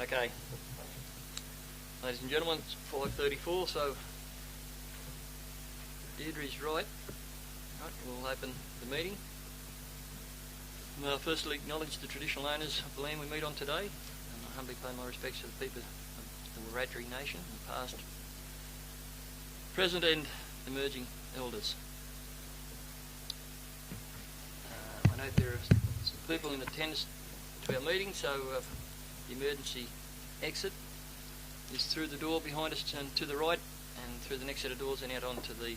Okay. Ladies and gentlemen, it's 5:34, so Deirdre's right. Right, we'll open the meeting. I'll firstly acknowledge the traditional owners of the land we meet on today, and I humbly pay my respects to the people of the Wiradjuri Nation, the past, present and emerging elders. I know there are some people in attendance to our meeting, so the emergency exit is through the door behind us and to the right, and through the next set of doors and out onto the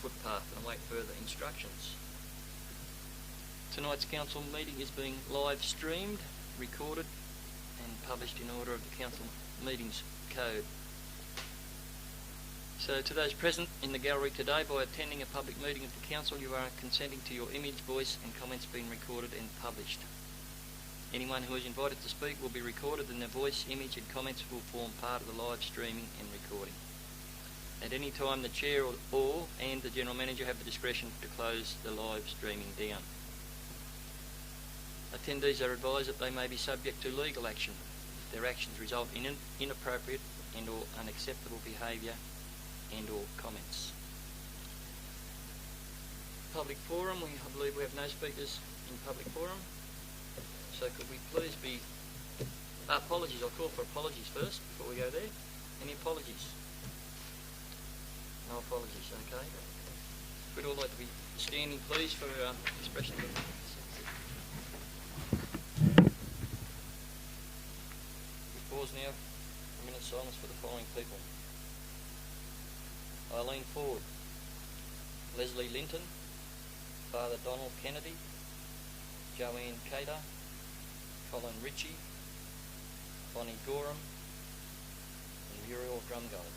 footpath, and await further instructions. Tonight's council meeting is being live streamed, recorded and published in order of the council meetings code. So to those present in the gallery today, by attending a public meeting of the council, you are consenting to your image, voice and comments being recorded and published. Anyone who is invited to speak will be recorded, and their voice, image and comments will form part of the live streaming and recording. At any time, the chair and the general manager have the discretion to close the live streaming down. Attendees are advised that they may be subject to legal action if their actions result in inappropriate and or unacceptable behaviour and or comments. Public forum, I believe we have no speakers in public forum. So could we please be... apologies, I'll call for apologies first before we go there. Any apologies? No apologies, okay. We'd all like to be standing please for expression of... We pause now for a minute's silence for the following people. Eileen Ford, Leslie Linton, Father Donald Kennedy, Joanne Cater, Colin Ritchie, Bonnie Gorham and Muriel Drumgold.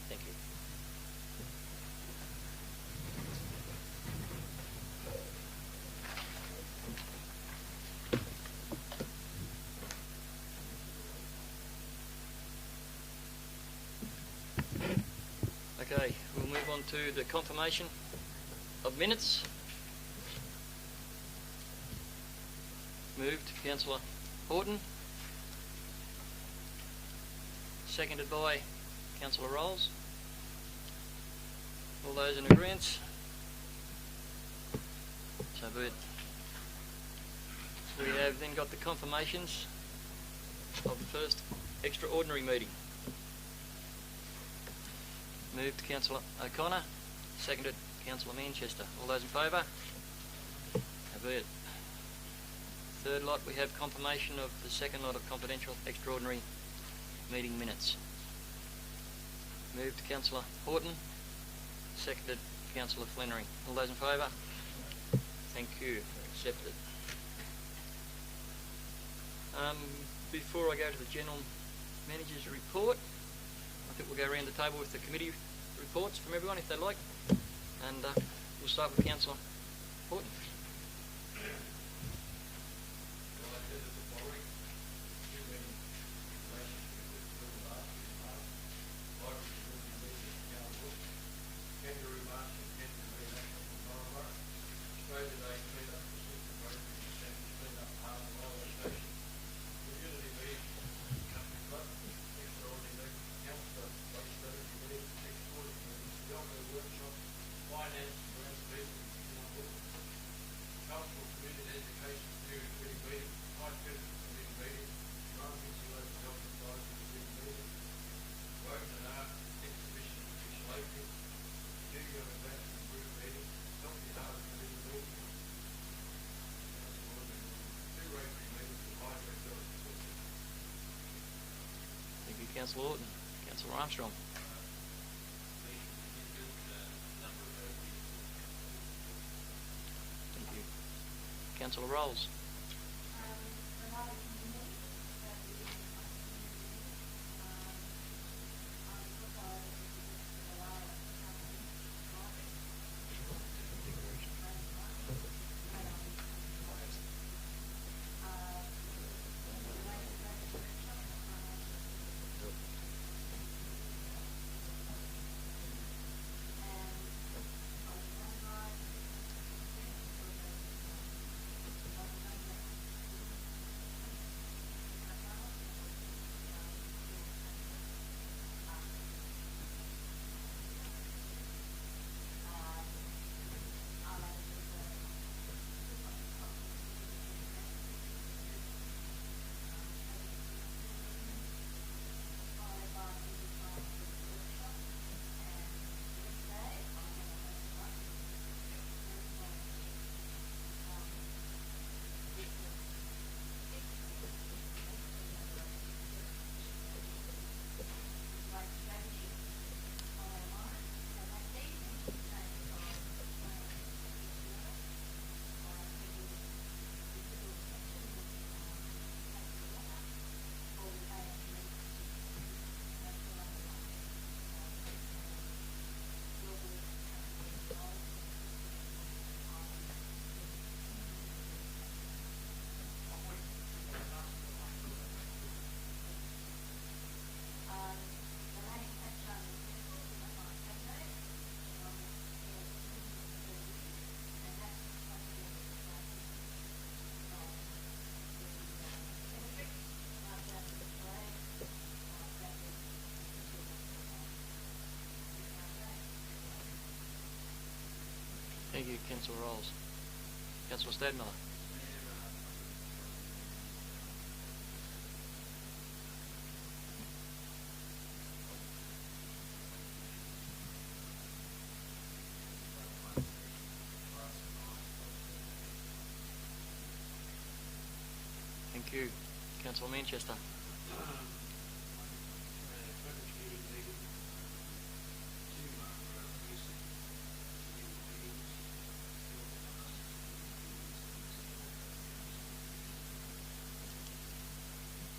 Thank you. Okay, we'll move on to the confirmation of minutes. Moved, Councillor Horton. Seconded by Councillor Rolls. All those in agreement? So be it. We have then got the confirmations of the first extraordinary meeting. Moved Councillor O'Connor, seconded Councillor Manchester. All those in favour? So be it. Third lot, we have confirmation of the second lot of confidential extraordinary meeting minutes. Moved Councillor Horton, seconded Councillor Flannery. All those in favour? Thank you. Accepted. Before I go to the General Manager's report, I think we'll go around the table with the committee reports from everyone if they like. And we'll start with Councillor Horton. Councillor Horton. Councillor Armstrong. Thank you. Councillor Rolls. Thank you, Councillor Rolls. Councillor Stadmiller. Thank you, Councillor Manchester.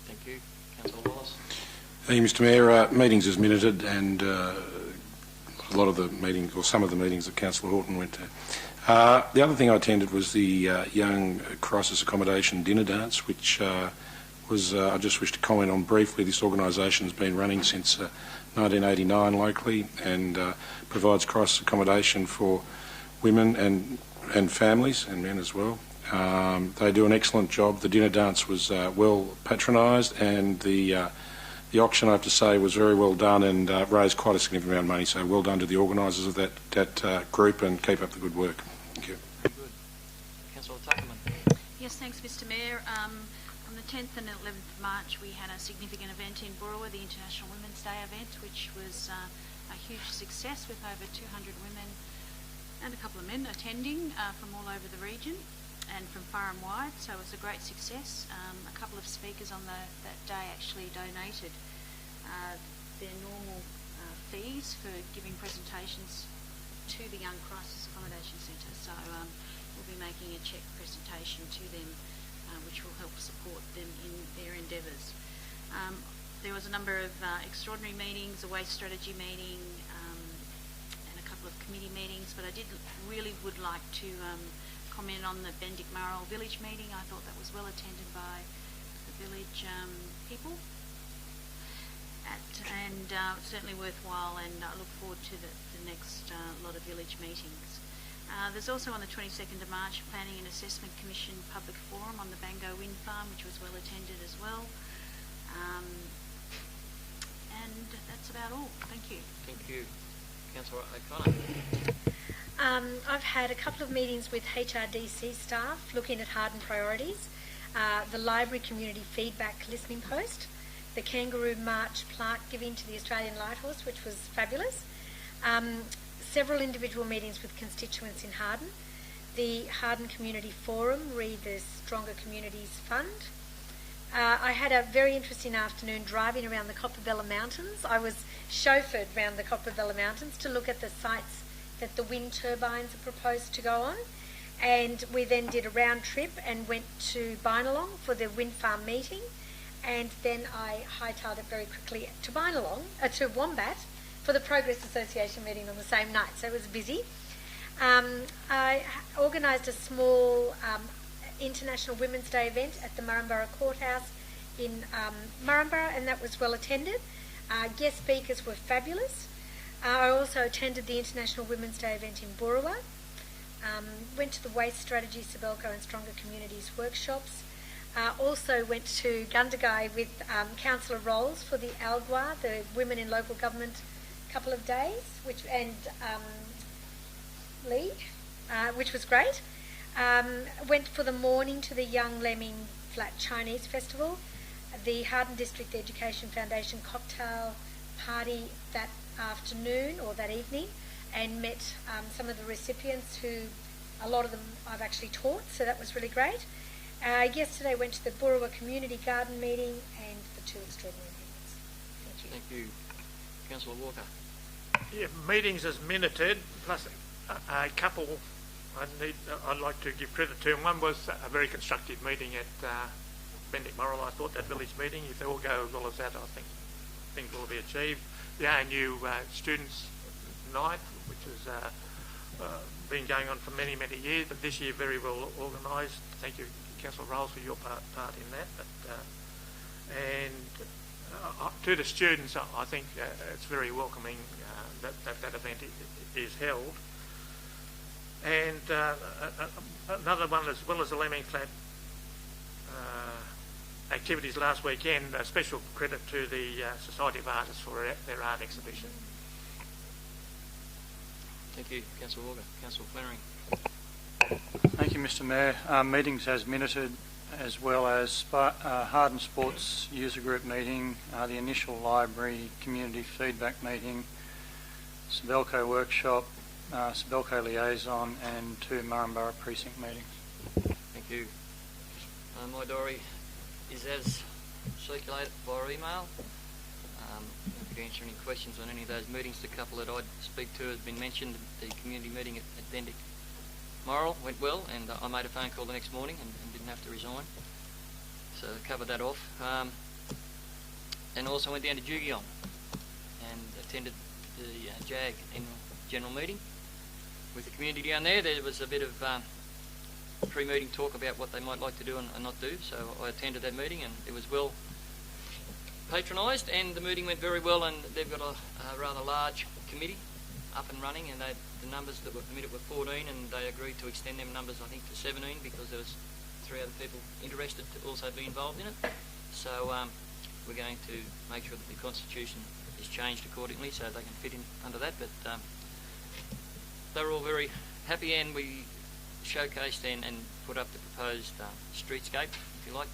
Thank you, Councillor Wallace. Thank you, Mr. Mayor. Meetings as minuted, and a lot of the meetings, or some of the meetings that Councillor Horton went to. The other thing I attended was the Young Crisis Accommodation Dinner Dance, which was, I just wish to comment on briefly. This organisation has been running since 1989 locally, and provides crisis accommodation for women and families, and men as well. They do an excellent job. The dinner dance was well patronised, and the auction, I have to say, was very well done and raised quite a significant amount of money. So well done to the organisers of that group, and keep up the good work. Thank you. Good. Councillor Tuckerman. Yes, thanks, Mr. Mayor. On the 10th and 11th of March, we had a significant event in Boorowa, the International Women's Day event, which was a huge success with over 200 women and a couple of men attending from all over the region and from far and wide, so it was a great success. A couple of speakers on that day actually donated their normal fees for giving presentations to the Young Crisis Accommodation Centre, so we'll be making a cheque presentation to them which will help support them in their endeavours. There was a number of extraordinary meetings, a waste strategy meeting, and a couple of committee meetings, but I would like to comment on the Bendick Mayoral Village meeting. I thought that was well attended by the village people, and certainly worthwhile, and I look forward to the next lot of village meetings. There's also on the 22nd of March Planning and Assessment Commission Public Forum on the Bango Wind Farm, which was well attended as well. And that's about all. Thank you. Thank you. Councillor O'Connor. I've had a couple of meetings with HRDC staff looking at Harden priorities, the Library Community Feedback Listening Post, the Kangaroo March plaque giving to the Australian Lighthorse, which was fabulous, several individual meetings with constituents in Harden, the Harden Community Forum, re the Stronger Communities Fund. I had a very interesting afternoon driving around the Copperbella Mountains. I was chauffeured around the Copperbella Mountains to look at the sites that the wind turbines are proposed to go on, And we then did a round trip and went to Binalong for the wind farm meeting. And then I hightailed it very quickly to to Wombat for the Progress Association meeting on the same night. So it was busy. I organised a small International Women's Day event at the Murrumbara Courthouse in Murrumbara, and that was well attended. Guest speakers were fabulous. I also attended the International Women's Day event in Boorowa. Went to the Waste Strategy, Sibelco and Stronger Communities workshops. Also went to Gundagai with Councillor Rolls for the ALGWA, the Women in Local Government, couple of days, which was great. Went for the morning to the Young Lemming Flat Chinese Festival, the Hardin District Education Foundation cocktail party that afternoon or that evening, and met some of the recipients who, a lot of them I've actually taught, so that was really great. Yesterday went to the Boorowa Community Garden meeting and the 2 extraordinary meetings. Thank you. Thank you. Councillor Walker. Yeah, meetings as minuted, plus a couple I'd like to give credit to. One was a very constructive meeting at Bendick-Moral. I thought that village meeting, if they all go as well as that, I think things will be achieved. The ANU Students' Night, which has been going on for many, many years, but this year very well organised. Thank you, Councillor Rolls, for your part in that. To the students, I think it's very welcoming that event is held. And another one, as well as the Lemming Flat activities last weekend, a special credit to the Society of Artists for their art exhibition. Thank you, Councillor Walker. Councillor Flannery. Thank you, Mr Mayor. Meetings as minuted, as well as Hardin Sports User Group meeting, the initial library community feedback meeting, Sibelco workshop, Sibelco liaison, and 2 Murrumbara precinct meetings. Thank you. My diary is as circulated via email. If you answer any questions on any of those meetings, the couple that I'd speak to has been mentioned. The community meeting at Bendick-Moral went well, and I made a phone call the next morning and didn't have to resign. So covered that off. And also went down to Jugion and attended the JAG annual general meeting. With the community down there, there was a bit of pre-meeting talk about what they might like to do and not do, so I attended that meeting and it was well patronised, and the meeting went very well, and they've got a rather large committee up and running, and the numbers that were permitted were 14, and they agreed to extend them numbers, I think, to 17 because there was 3 other people interested to also be involved in it. So we're going to make sure that the constitution is changed accordingly so they can fit in under that, but they were all very happy, and we showcased and put up the proposed streetscape, if you like,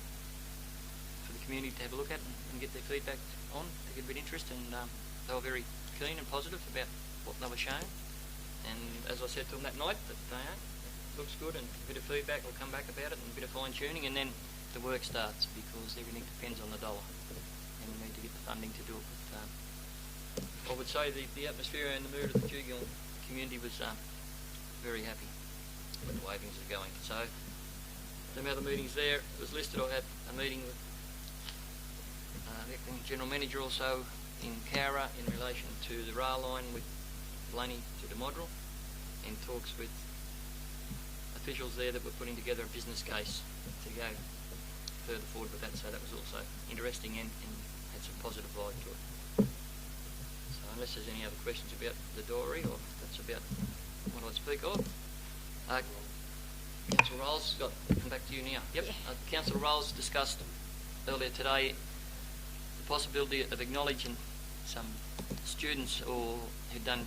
for the community to have a look at and get their feedback on, to get a bit of interest, and they were very keen and positive about what they were shown. And as I said to them that night, that it looks good, and a bit of feedback will come back about it, and a bit of fine-tuning, and then the work starts, because everything depends on the dollar, and we need to get the funding to do it. But I would say the atmosphere and the mood of the Jugion community was very happy with the way things are going. So the other meetings there was listed. I had a meeting with the acting general manager also in Cowra in relation to the rail line with Blaney to Demodrell, and talks with officials there that were putting together a business case to go further forward with that. So that was also interesting and had some positive vibe to it. So unless there's any other questions about the diary, or that's about what I'd speak of. Councillor Rolls, come back to you now. Yep. Councillor Rolls discussed earlier today the possibility of acknowledging some students who'd done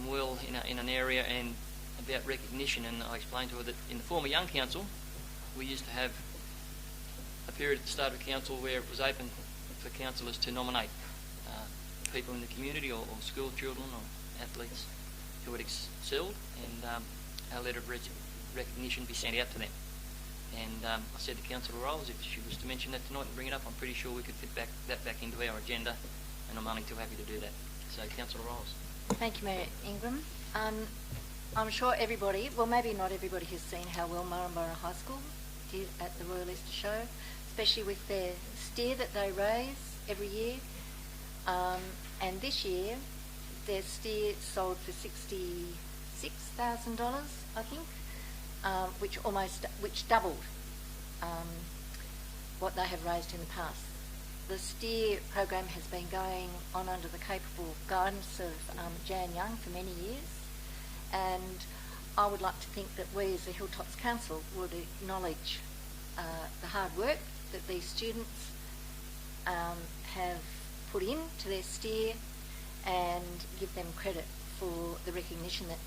well in an area, and about recognition. And I explained to her that in the former Young Council, we used to have a period at the start of council where it was open for councillors to nominate people in the community or school children or athletes who had excelled, and a letter of recognition be sent out to them. And I said to Councillor Rolls, if she was to mention that tonight and bring it up, I'm pretty sure we could fit that back into our agenda, and I'm only too happy to do that. So, Councillor Rolls. Thank you, Mayor Ingram. I'm sure everybody, well maybe not everybody, has seen how well Murrumburra High School did at the Royal Easter Show, especially with their steer that they raise every year. And this year, their steer sold for $66,000, I think, which doubled what they have raised in the past. The steer program has been going on under the capable guidance of Jan Young for many years, and I would like to think that we as the Hilltops Council would acknowledge the hard work that these students have put into their steer and give them credit for the recognition that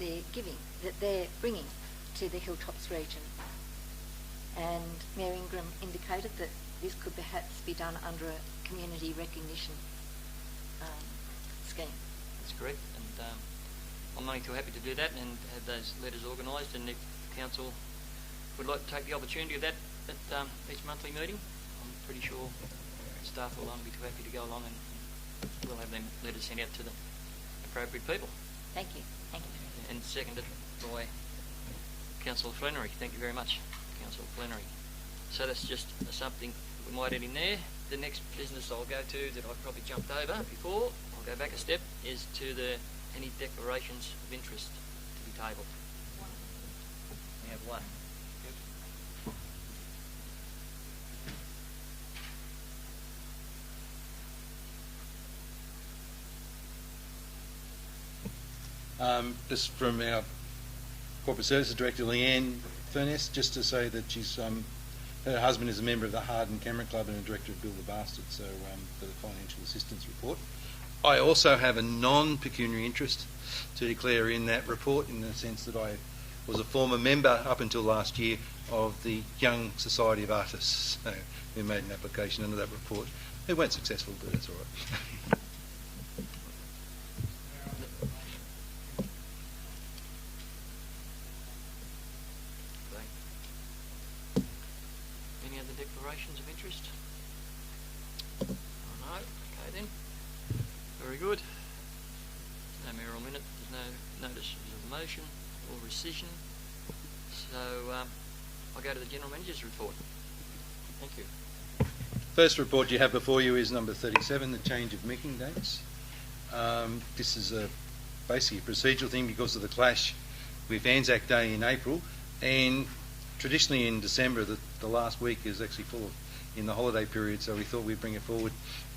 they're bringing to the Hilltops region. And Mayor Ingram indicated that this could perhaps be done under a community recognition scheme. That's correct, and I'm only too happy to do that and have those letters organised, and if Council would like to take the opportunity of that at each monthly meeting, I'm pretty sure staff will only be too happy to go along, and we'll have them letters sent out to the appropriate people. Thank you. Thank you. And seconded by Councillor Flannery. Thank you very much, Councillor Flannery. So that's just something we might add in there. The next business I'll go to that I probably jumped over before, I'll go back a step, is to any declarations of interest to be tabled. We have one. Just from our Corporate Services Director, Leanne Furness, just to say that she's her husband is a member of the Harden Cameron Club and a director of Bill the Bastard, so for the financial assistance report. I also have a non-pecuniary interest to declare in that report, in the sense that I was a former member up until last year of the Young Society of Artists. So we made an application under that report. It weren't successful, but that's all right. Any other declarations of interest? Oh, no. Okay then. Very good. No mayoral minute. There's no notice of motion or rescission. So I'll go to the General Manager's report. Thank you. First report you have before you is number 37, the change of meeting dates. This is basically a procedural thing because of the clash with Anzac Day in April, and traditionally in December the last week is actually full in the holiday period, so we thought we'd bring it forward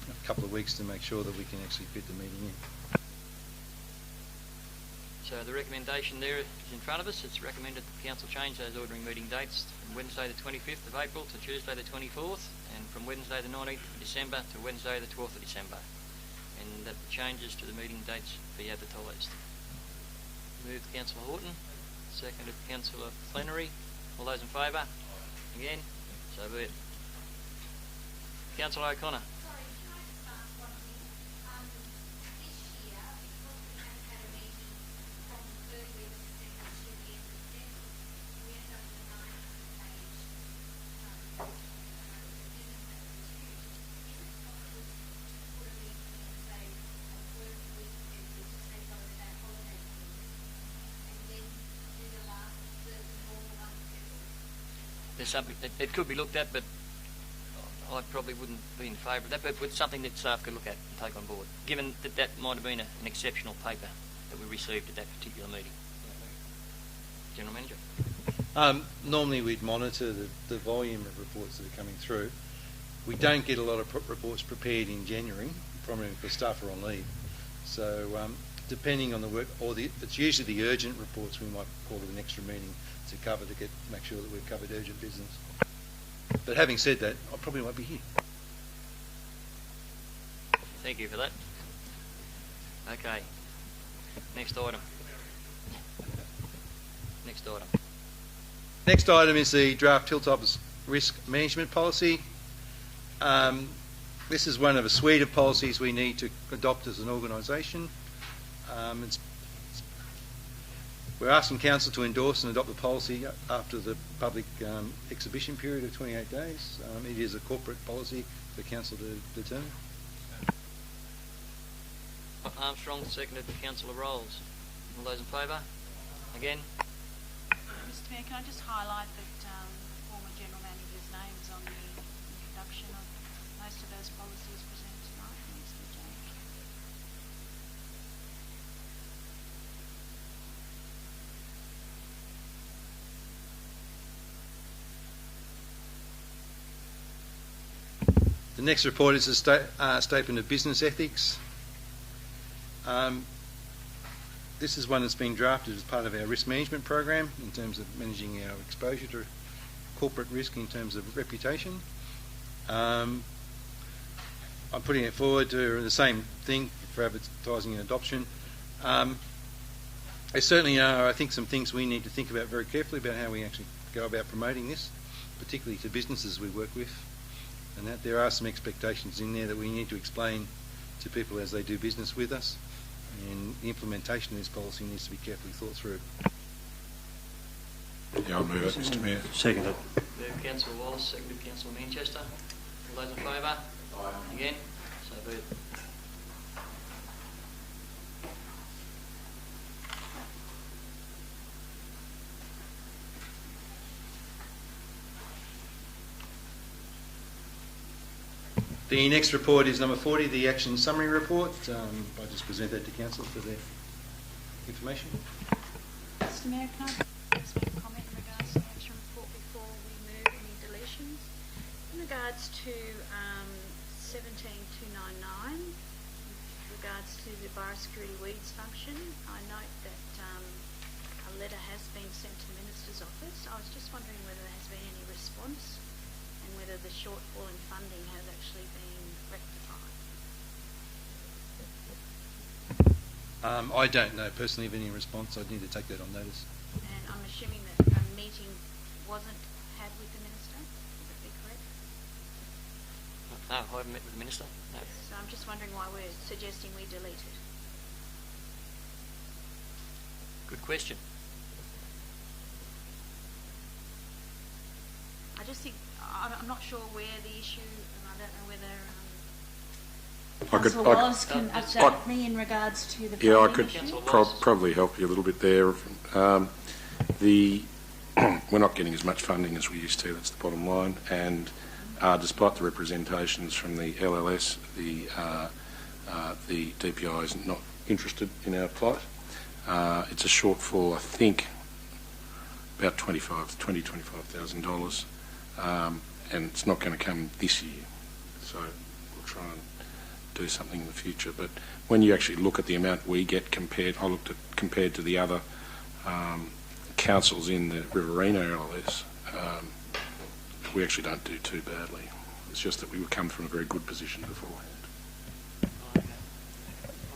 a couple of weeks to make sure that we can actually fit the meeting in. So the recommendation there is in front of us. It's recommended that the Council change those ordinary meeting dates from Wednesday the 25th of April to Tuesday the 24th, and from Wednesday the 19th of December to Wednesday the 12th of December, and that the changes to the meeting dates be advertised. Moved Councillor Horton, seconded Councillor Flannery. All those in favour? Again? So be it. Councillor O'Connor. Sorry, can I just ask one thing? This year, because we haven't had a meeting from the third week of December to the end of December, we end up with a 900-page business matter review. Is it possible to put a meeting in, say, a first week of February to take over that holiday period, and then do the last, the normal one in February? There's something it could be looked at, but I probably wouldn't be in favour of that, but it's something that staff could look at and take on board, given that that might have been an exceptional paper that we received at that particular meeting. General Manager. Normally we'd monitor the volume of reports that are coming through. We don't get a lot of reports prepared in January, primarily because staff are on leave. So depending on the work, it's usually the urgent reports we might call it an extra meeting to cover to make sure that we've covered urgent business. But having said that, I probably won't be here. Thank you for that. Okay. Next item. Next item is the draft Hilltops risk management policy. This is one of a suite of policies we need to adopt as an organisation. We're asking Council to endorse and adopt the policy after the public exhibition period of 28 days. It is a corporate policy for Council to determine. Armstrong, seconded by Councillor Rolls. All those in favour? Again, Mr Mayor, can I just highlight that the former General Manager's name is on the introduction of most of those policies presented tonight. It needs to be changed. The next report is a statement of business ethics. This is one that's been drafted as part of our risk management program in terms of managing our exposure to corporate risk in terms of reputation. I'm putting it forward to the same thing for advertising and adoption. There certainly are, I think, some things we need to think about very carefully about how we actually go about promoting this, particularly to businesses we work with, and that there are some expectations in there that we need to explain to people as they do business with us, and the implementation of this policy needs to be carefully thought through. Yeah, I'll move it, Mr Mayor. Seconded. moved Councillor Wallace, seconded Councillor Manchester. All those in favour? Aye. Again? So be it. The next report is number 40, the Action Summary Report. I just present that to Council for their information. Mr Mayor, can I just make a comment in regards to the action report before we move any deletions? In regards to 17299, with regards to the biosecurity weeds function, I note that a letter has been sent to the Minister's office. I was just wondering whether there has been any response and whether the shortfall in funding has actually been rectified. I don't know personally of any response. I'd need to take that on notice. And I'm assuming that a meeting wasn't had with the Minister. Would that be correct? No, I haven't met with the Minister. No. So I'm just wondering why we're suggesting we delete it. Good question. I just think, I'm not sure where the issue, and I don't know whether Councillor Wallace can update me in regards to the Yeah, I funding could issue. probably help you a little bit there. We're not getting as much funding as we used to, that's the bottom line, and despite the representations from the LLS, the DPI is not interested in our plight. It's a shortfall, I think, about $25,000, and it's not going to come this year, so we'll try and do something in the future. But when you actually look at the amount we get compared to the other councils in the Riverina LLS, we actually don't do too badly. It's just that we would come from a very good position beforehand. Okay.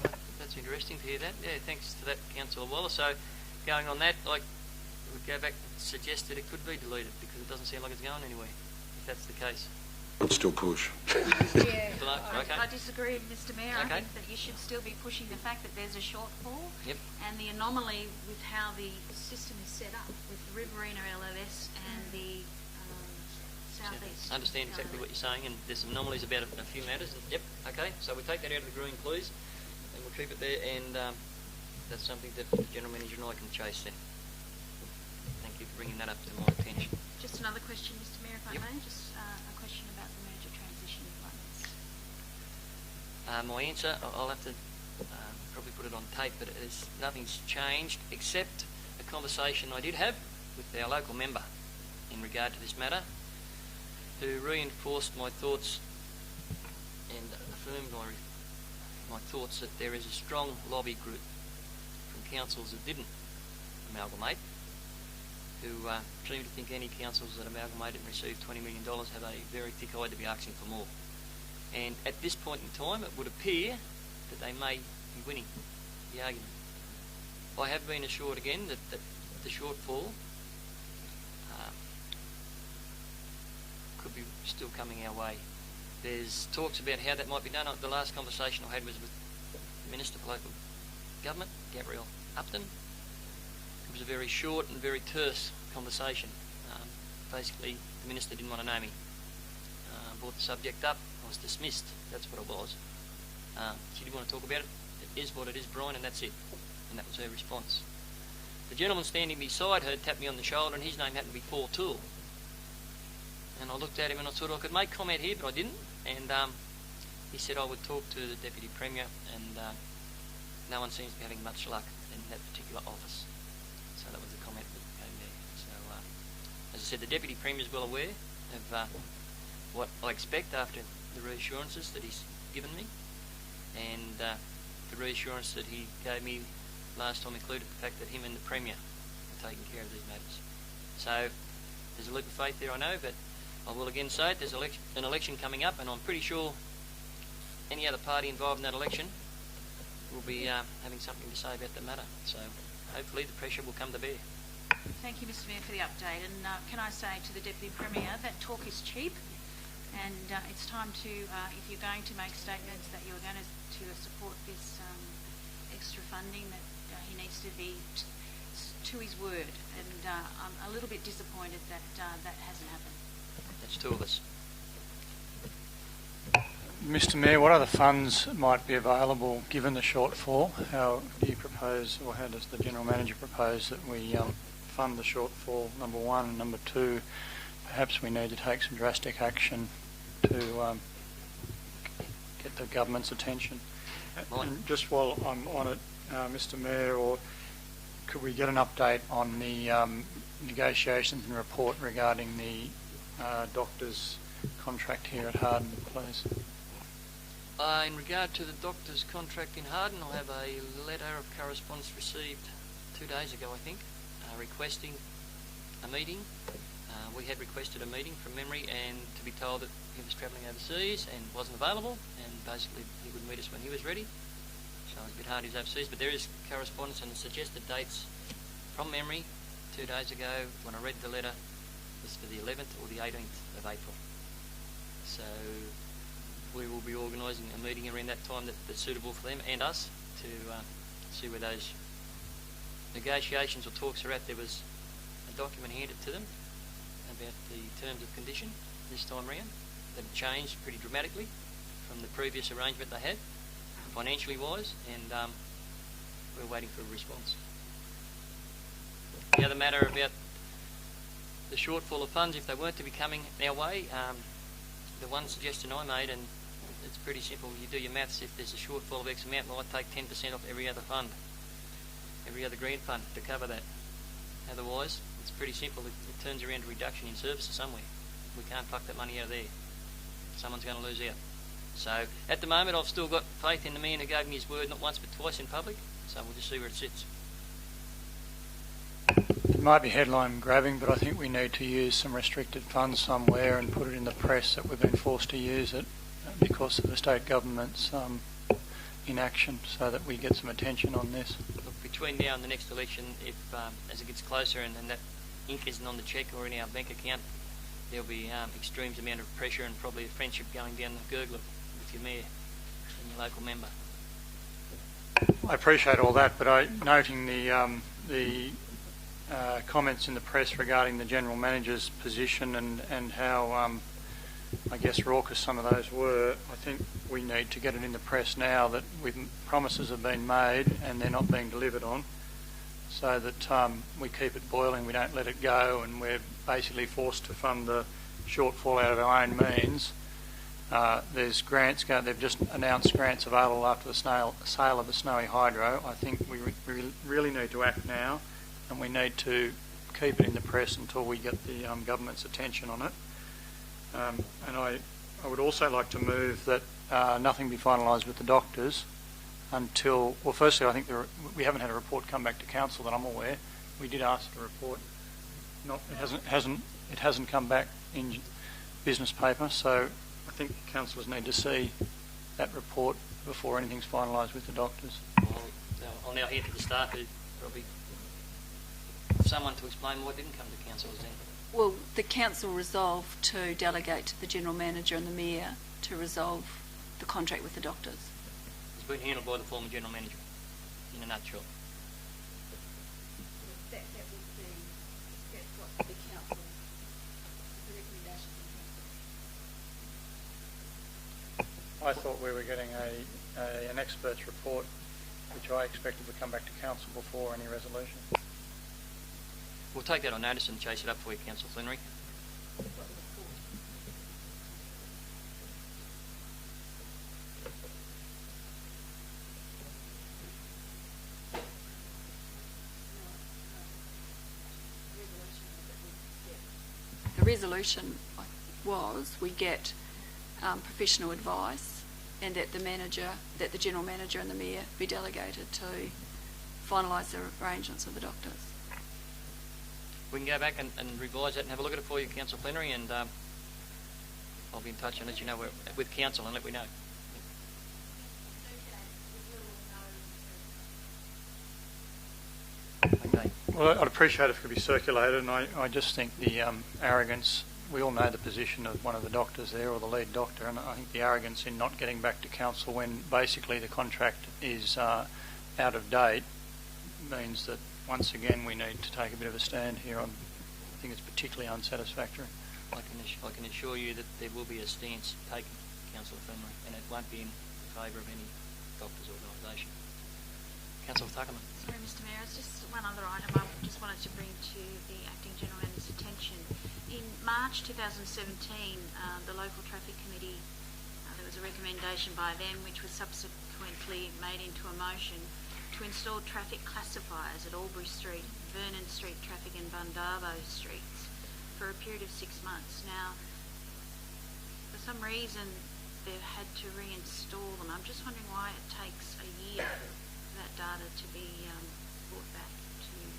Well, that's interesting to hear that. Yeah, thanks to that, Councillor Wallace. So, going on that, like, we go back and suggest that it could be deleted because it doesn't sound like it's going anywhere, if that's the case. But still push. Yeah, Okay. I disagree, Mr Mayor. Okay. I think that you should still be pushing the fact that there's a shortfall. Yep. And the anomaly with how the system is set up with the Riverina LLS and the South East. I understand exactly what you're saying, and there's some anomalies about a few matters. Yep, okay, so we'll take that out of the green, please, and we'll keep it there, and that's something that the General Manager and I can chase then. Thank you for bringing that up to my attention. Just another question, Mr Mayor, if I Yep. may. Just a question about the merger transition funds. My answer, I'll have to probably put it on tape, but nothing's changed except a conversation I did have with our local member in regard to this matter, who reinforced my thoughts and affirmed my thoughts that there is a strong lobby group from councils that didn't amalgamate, who seem to think any councils that amalgamated and received $20 million have a very thick eye to be asking for more. And at this point in time, it would appear that they may be winning the argument. I have been assured again that the shortfall could be still coming our way. There's talks about how that might be done. The last conversation I had was with the Minister for Local Government, Gabrielle Upton. It was a very short and very terse conversation. Basically, the Minister didn't want to know me. Brought the subject up. I was dismissed. That's what it was. She didn't want to talk about it. It is what it is, Brian, and that's it. And that was her response. The gentleman standing beside her tapped me on the shoulder, and his name happened to be Paul Toole. And I looked at him and I thought I could make comment here, but I didn't. And he said I would talk to the Deputy Premier, and no one seems to be having much luck in that particular office. So that was the comment that came there. So, as I said, the Deputy Premier is well aware of what I expect after the reassurances that he's given me, and the reassurance that he gave me last time included the fact that him and the Premier are taking care of these matters. So there's a leap of faith there, I know, but I will again say it, there's an election coming up, and I'm pretty sure any other party involved in that election will be having something to say about the matter. So hopefully the pressure will come to bear. Thank you, Mr Mayor, for the update. And can I say to the Deputy Premier that talk is cheap, and it's time to, if you're going to make statements that you're going to support this extra funding, that he needs to be to his word. And I'm a little bit disappointed that that hasn't happened. That's two of us. Mr Mayor, what other funds might be available given the shortfall? How do you propose, or how does the General Manager propose that we fund the shortfall, number one? And number two, perhaps we need to take some drastic action to get the government's attention. And just while I'm on it, Mr Mayor, or could we get an update on the negotiations and report regarding the doctor's contract here at Harden, please? In regard to the doctor's contract in Harden, I have a letter of correspondence received 2 days ago, I think, requesting a meeting. We had requested a meeting from memory, and to be told that he was travelling overseas and wasn't available, and basically he would meet us when he was ready. So it's a bit hard, he's overseas, but there is correspondence, and the suggested dates from memory 2 days ago when I read the letter was for the 11th or the 18th of April. So we will be organising a meeting around that time that's suitable for them and us to see where those negotiations or talks are at. There was a document handed to them about the terms of condition this time round that had changed pretty dramatically from the previous arrangement they had, financially wise, and we're waiting for a response. The other matter about the shortfall of funds, if they weren't to be coming our way, the one suggestion I made, and it's pretty simple, you do your maths, if there's a shortfall of X amount, well, I'd take 10% off every other fund, every other grant fund to cover that. Otherwise, it's pretty simple, it turns around to reduction in services somewhere. We can't pluck that money out of there. Someone's going to lose out. So, at the moment, I've still got faith in the man who gave me his word not once but twice in public, so we'll just see where it sits. It might be headline grabbing, but I think we need to use some restricted funds somewhere and put it in the press that we've been forced to use it because of the state government's inaction, so that we get some attention on this. Look, between now and the next election, if as it gets closer and that ink isn't on the cheque or in our bank account, there'll be extreme amount of pressure and probably a friendship going down the gurgler with your mayor and your local member. I appreciate all that, but noting the comments in the press regarding the General Manager's position and how, I guess, raucous some of those were, I think we need to get it in the press now that promises have been made and they're not being delivered on, so that we keep it boiling, we don't let it go, and we're basically forced to fund the shortfall out of our own means. There's grants, they've just announced grants available after the sale of the Snowy Hydro. I think we really need to act now, and we need to keep it in the press until we get the government's attention on it. And I would also like to move that nothing be finalised with the doctors until, well, firstly, I think we haven't had a report come back to council that I'm aware. We did ask for a report. It hasn't come back in business paper, so I think councillors need to see that report before anything's finalised with the doctors. I'll now hear to the staff who probably someone to explain why it didn't come to council then. Well, the council resolved to delegate to the General Manager and the Mayor to resolve the contract with the doctors. It's been handled by the former General Manager, in a nutshell. That would be, that's what the council, the recommendation from council. I thought we were getting an expert's report, which I expected would come back to council before any resolution. We'll take that on notice and chase it up for you, Councillor Flannery. The resolution was we get professional advice, and that the general manager and the mayor be delegated to finalise the arrangements of the doctors. We can go back and revise that and have a look at it for you, Councillor Flannery, and I'll be in touch and let you know with council and let we know. Okay. Well, I'd appreciate if it could be circulated, and I just think the arrogance, we all know the position of one of the doctors there, or the lead doctor, and I think the arrogance in not getting back to council when basically the contract is out of date means that once again we need to take a bit of a stand here on. I think it's particularly unsatisfactory. I can assure you that there will be a stance taken, Councillor Flannery, and it won't be in favour of any doctors' organisation. Councillor Tuckerman. Sorry, Mr Mayor, it's just one other item I just wanted to bring to the Acting General Manager's attention. In March 2017, the Local Traffic Committee, there was a recommendation by them which was subsequently made into a motion to install traffic classifiers at Albury Street, Vernon Street traffic and Bundarbo streets for a period of 6 months. Now, for some reason, they've had to reinstall them. I'm just wondering why it takes a year for that data to be brought back to you,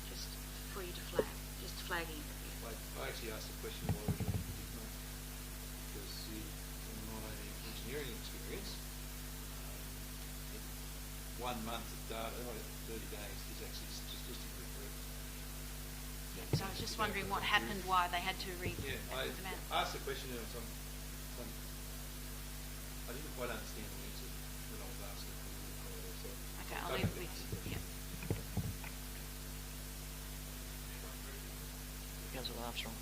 just for you to flag, just flagging. I actually asked the question why we didn't know, because from my engineering experience, 1 month of data, 30 days, is actually statistically correct. So I was just wondering what happened, why they had to I asked the question and I didn't quite understand the answer when I was asking. So Okay, I'll leave it with you. Councillor Armstrong.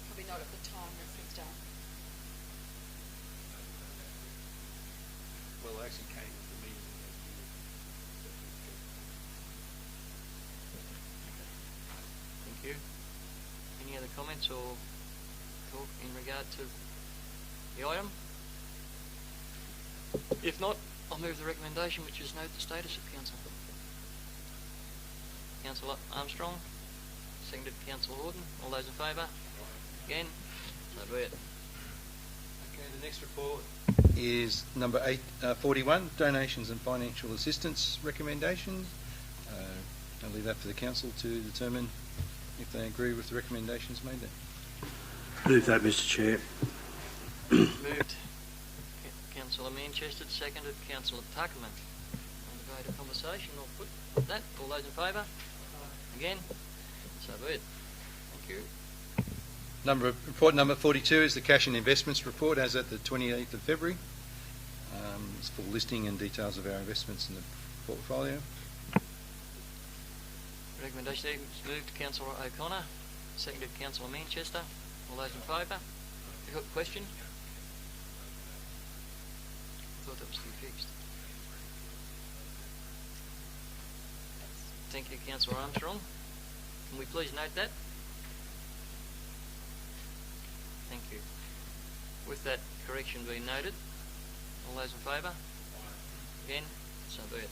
Probably not at the time that it's done. Well, I actually came to the meeting. Thank you. Any other comments or talk in regard to the item? If not, I'll move the recommendation, which is note the status of council. Councillor Armstrong, seconded Councillor Horton. All those in favour? Again? So be it. Okay, the next report is number 41, donations and financial assistance recommendations. I'll leave that for the council to determine if they agree with the recommendations made there. Move that, Mr Chair. Moved Councillor Manchester, seconded Councillor Tuckerman. On the vote of conversation, I'll put that. All those in favour? Again? So be it. Thank you. Report number 42 is the cash and investments report as at the 28th of February. It's full listing and details of our investments in the portfolio. Recommendation is moved Councillor O'Connor, seconded Councillor Manchester. All those in favour? You got a question? I thought that was to be fixed. Thank you, Councillor Armstrong. Can we please note that? Thank you. With that correction being noted, all those in favour? Again? So be it.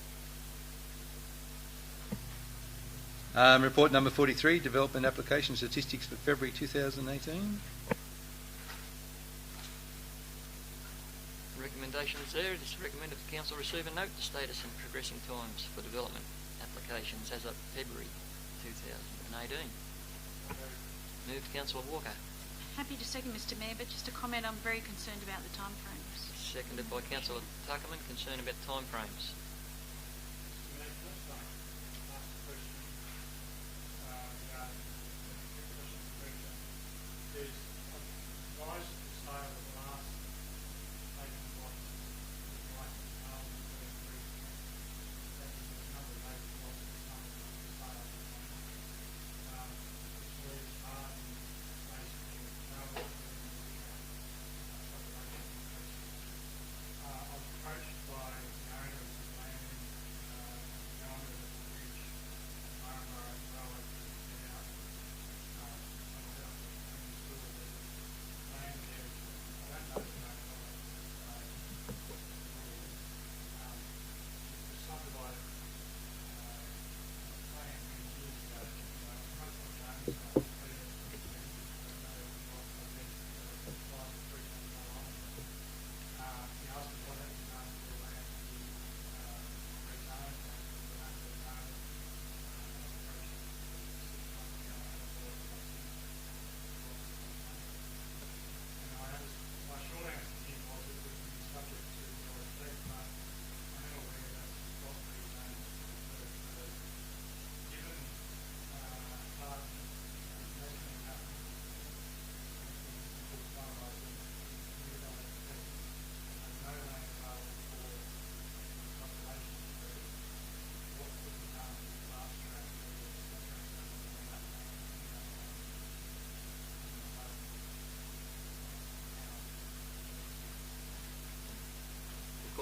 Report number 43, development application statistics for February 2018. Recommendations there. It is recommended the council receive and note the status and progressing times for development applications as of February 2018. Moved Councillor Walker. Happy to second, Mr Mayor, but just a comment, I'm very concerned about the timeframes. Seconded by Councillor Tuckerman. Concerned about timeframes.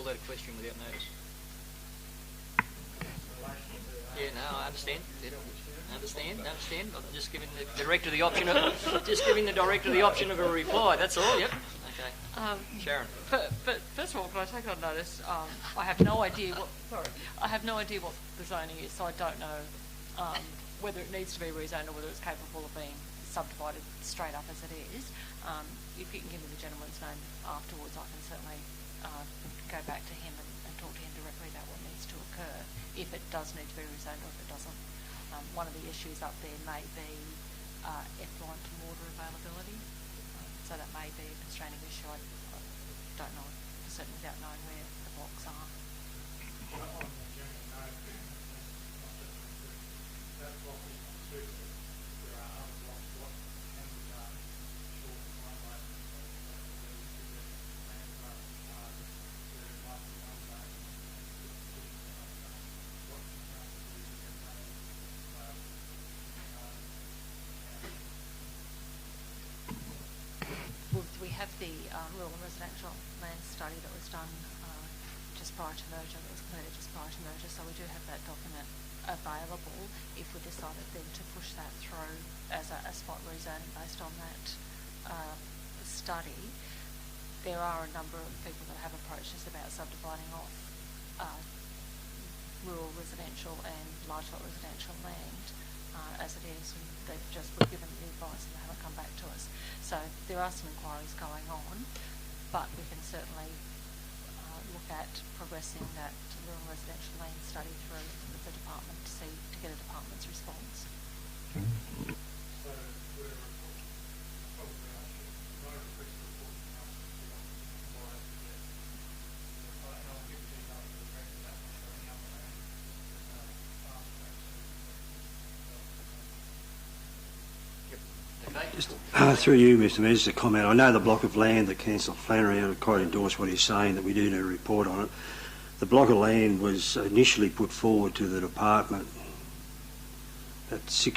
that a question without notice? Yeah, no, I understand. Understand. I'm just giving the director the option of a reply. That's all. Yep. Okay. Sharon. But first of all, can I take on notice? I have no idea what. Sorry, I have no idea what the zoning is, so I don't know whether it needs to be rezoned or whether it's capable of being subdivided straight up as it is. If you can give me the gentleman's name afterwards, I can certainly go back to him and talk to him directly about what needs to occur, if it does need to be rezoned or if it doesn't. One of the issues up there may be effluent and water availability, so that may be a constraining issue. I don't know for certain without knowing where the blocks are. We have the rural and residential land study that was done just prior to merger, that was completed just prior to merger, so we do have that document available if we decided then to push that through as a spot rezoning based on that study. There are a number of people that have approached us about subdividing off rural residential and large lot residential land as it is, and we've given the advice and they haven't come back to us. So there are some inquiries going on, but we can certainly look at progressing that rural residential land study through with the department to get a department's response. Just through you, Mr. Mayor, just a comment. I know the block of land that Councillor Flannery, I quite endorse what he's saying, that we do need a report on it. The block of land was initially put forward to the department about 5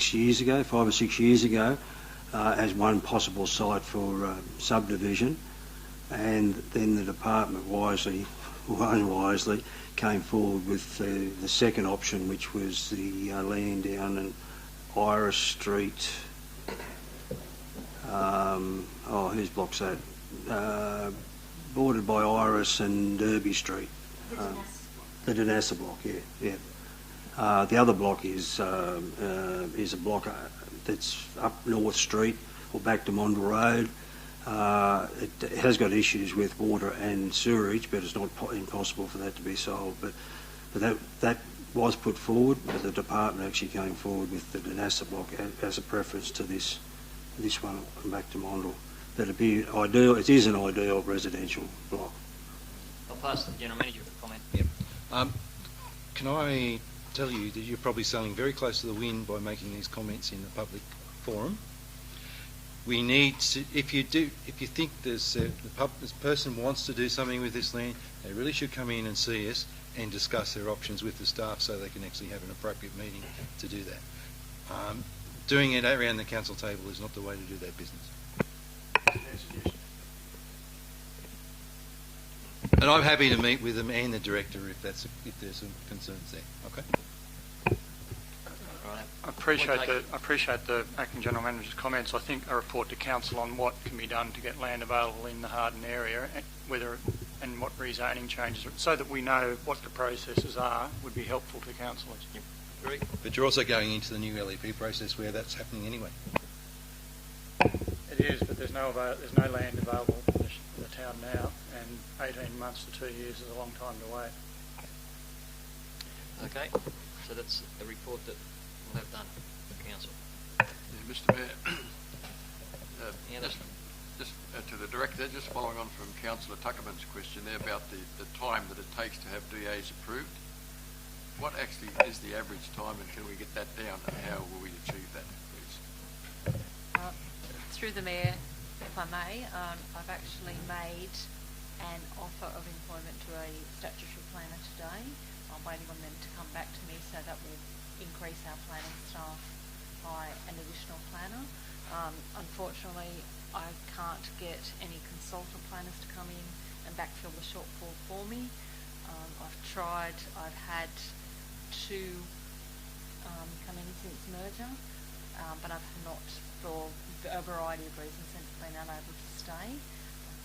or 6 years ago, as one possible site for subdivision, and then the department wisely, or unwisely, came forward with the second option, which was the land down in Iris Street. Whose block's that? Bordered by Iris and Derby Street. The Danassa block, yeah. The other block is a block that's up North Street or back to Mondle Road. It has got issues with water and sewerage, but it's not impossible for that to be solved. But that was put forward, but the department actually came forward with the Danassa block as a preference to this one back to Mondle. That'd be ideal. It is an ideal residential block. I'll pass to the General Manager for comment. Yep. Can I tell you that you're probably sailing very close to the wind by making these comments in the public forum? We need to, if you think this person wants to do something with this land, they really should come in and see us and discuss their options with the staff so they can actually have an appropriate meeting to do that. Doing it around the council table is not the way to do that business. And I'm happy to meet with them and the director if there's some concerns there. Okay. I appreciate the Acting General Manager's comments. I think a report to Council on what can be done to get land available in the Harden area, and what rezoning changes, so that we know what the processes are, would be helpful to councillors. Yep. Great. But you're also going into the new LEP process where that's happening anyway. It is, but there's no land available in the town now, and 18 months to 2 years is a long time to wait. Okay, so that's a report that we'll have done for Council. Yeah, Mr Mayor, just to the Director, just following on from Councillor Tuckerman's question there about the time that it takes to have DAs approved. What actually is the average time, and can we get that down, and how will we achieve that, please? Through the Mayor, if I may, I've actually made an offer of employment to a statutory planner today. I'm waiting on them to come back to me, so that will increase our planning staff by an additional planner. Unfortunately, I can't get any consultant planners to come in and backfill the shortfall for me. I've tried. I've had two come in since merger, but I've not, for a variety of reasons, been unable to stay.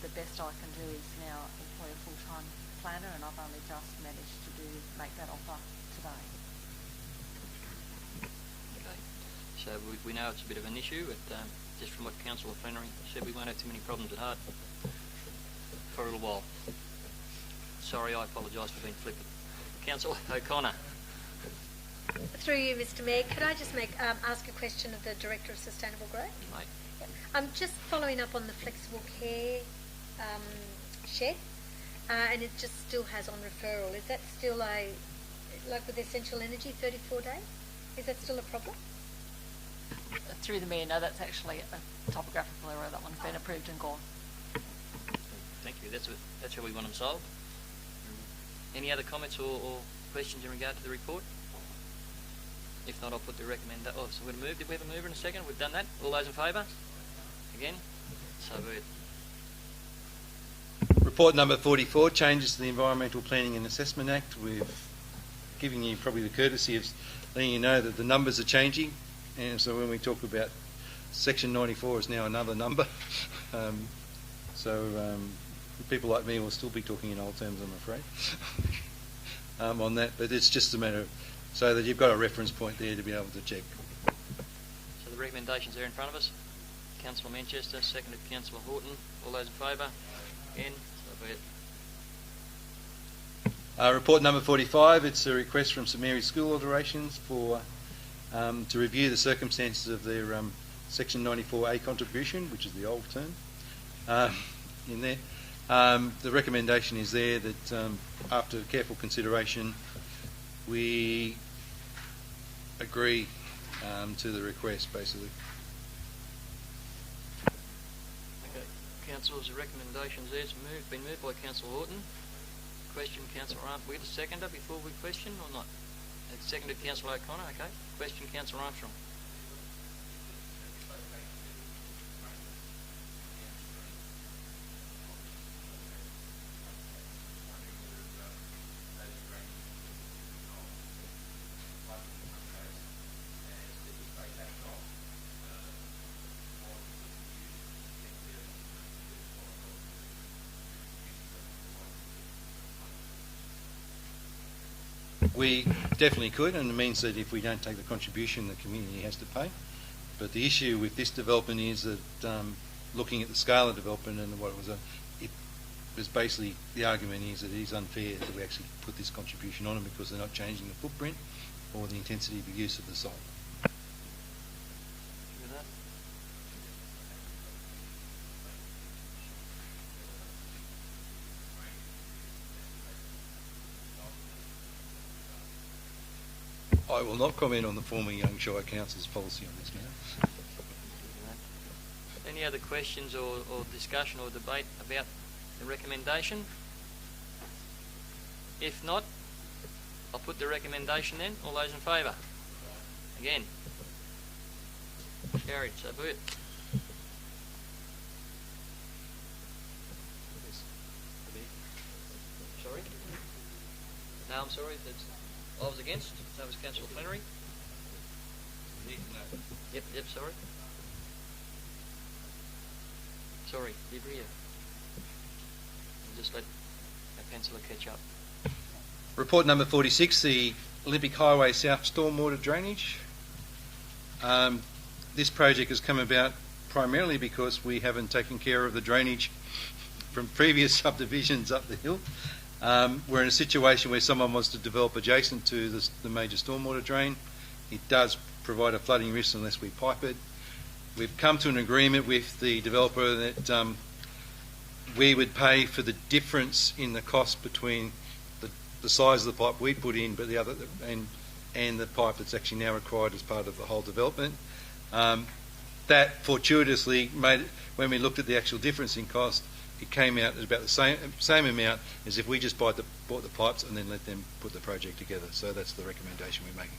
The best I can do is now employ a full-time planner, and I've only just managed to make that offer today. Okay. So we know it's a bit of an issue, but just from what Councillor Flannery said, we won't have too many problems at heart for a little while. Sorry, I apologise for being flippant. Councillor O'Connor. Through you, Mr. Mayor, could I just ask a question of the Director of Sustainable Growth? Mate. I'm just following up on the flexible care shed, and it just still has on referral. Is that still like with Essential Energy, 34 days? Is that still a problem? Through the Mayor, no, that's actually a topographical error. That one's been approved and gone. Thank you. That's how we want them solved. Any other comments or questions in regard to the report? If not, I'll put the recommend. Oh, so we're going to move. Did we have a mover in a second? We've done that. All those in favour? Again? So be it. Report number 44, changes to the Environmental Planning and Assessment Act. We've given you probably the courtesy of letting you know that the numbers are changing, and so when we talk about Section 94 is now another number. People like me will still be talking in old terms, I'm afraid, on that. But it's just a matter of so that you've got a reference point there to be able to check. So the recommendations are in front of us. Councillor Manchester, seconded Councillor Horton. All those in favour? Again, so be it. Report number 45, it's a request from St Mary's School Alterations for to review the circumstances of their Section 94A contribution, which is the old term, in there. The recommendation is there that after careful consideration, we agree to the request, basically. Okay, Councillors, the recommendations there. It's been moved by Councillor Horton. Question, Councillor Armstrong. We have a seconder before we question or not? It's seconded Councillor O'Connor. Okay. Question, Councillor Armstrong. We definitely could, and it means that if we don't take the contribution, the community has to pay. But the issue with this development is that looking at the scale of development and what it was basically, the argument is that it is unfair that we actually put this contribution on them because they're not changing the footprint or the intensity of use of the site. I will not comment on the former Young Shire Council's policy on this matter. Any other questions or discussion or debate about the recommendation? If not, I'll put the recommendation then. All those in favour? Again. Carried, so be it. Sorry? No, I'm sorry. I was against. That was Councillor Flannery. Yep, sorry. Sorry, did we? Just let a penciler catch up. Report number 46, the Olympic Highway South Stormwater Drainage. This project has come about primarily because we haven't taken care of the drainage from previous subdivisions up the hill. We're in a situation where someone wants to develop adjacent to the major stormwater drain. It does provide a flooding risk unless we pipe it. We've come to an agreement with the developer that we would pay for the difference in the cost between the size of the pipe we put in, but the other and the pipe that's actually now required as part of the whole development. That fortuitously made, when we looked at the actual difference in cost, it came out at about the same amount as if we just bought the pipes and then let them put the project together. So that's the recommendation we're making.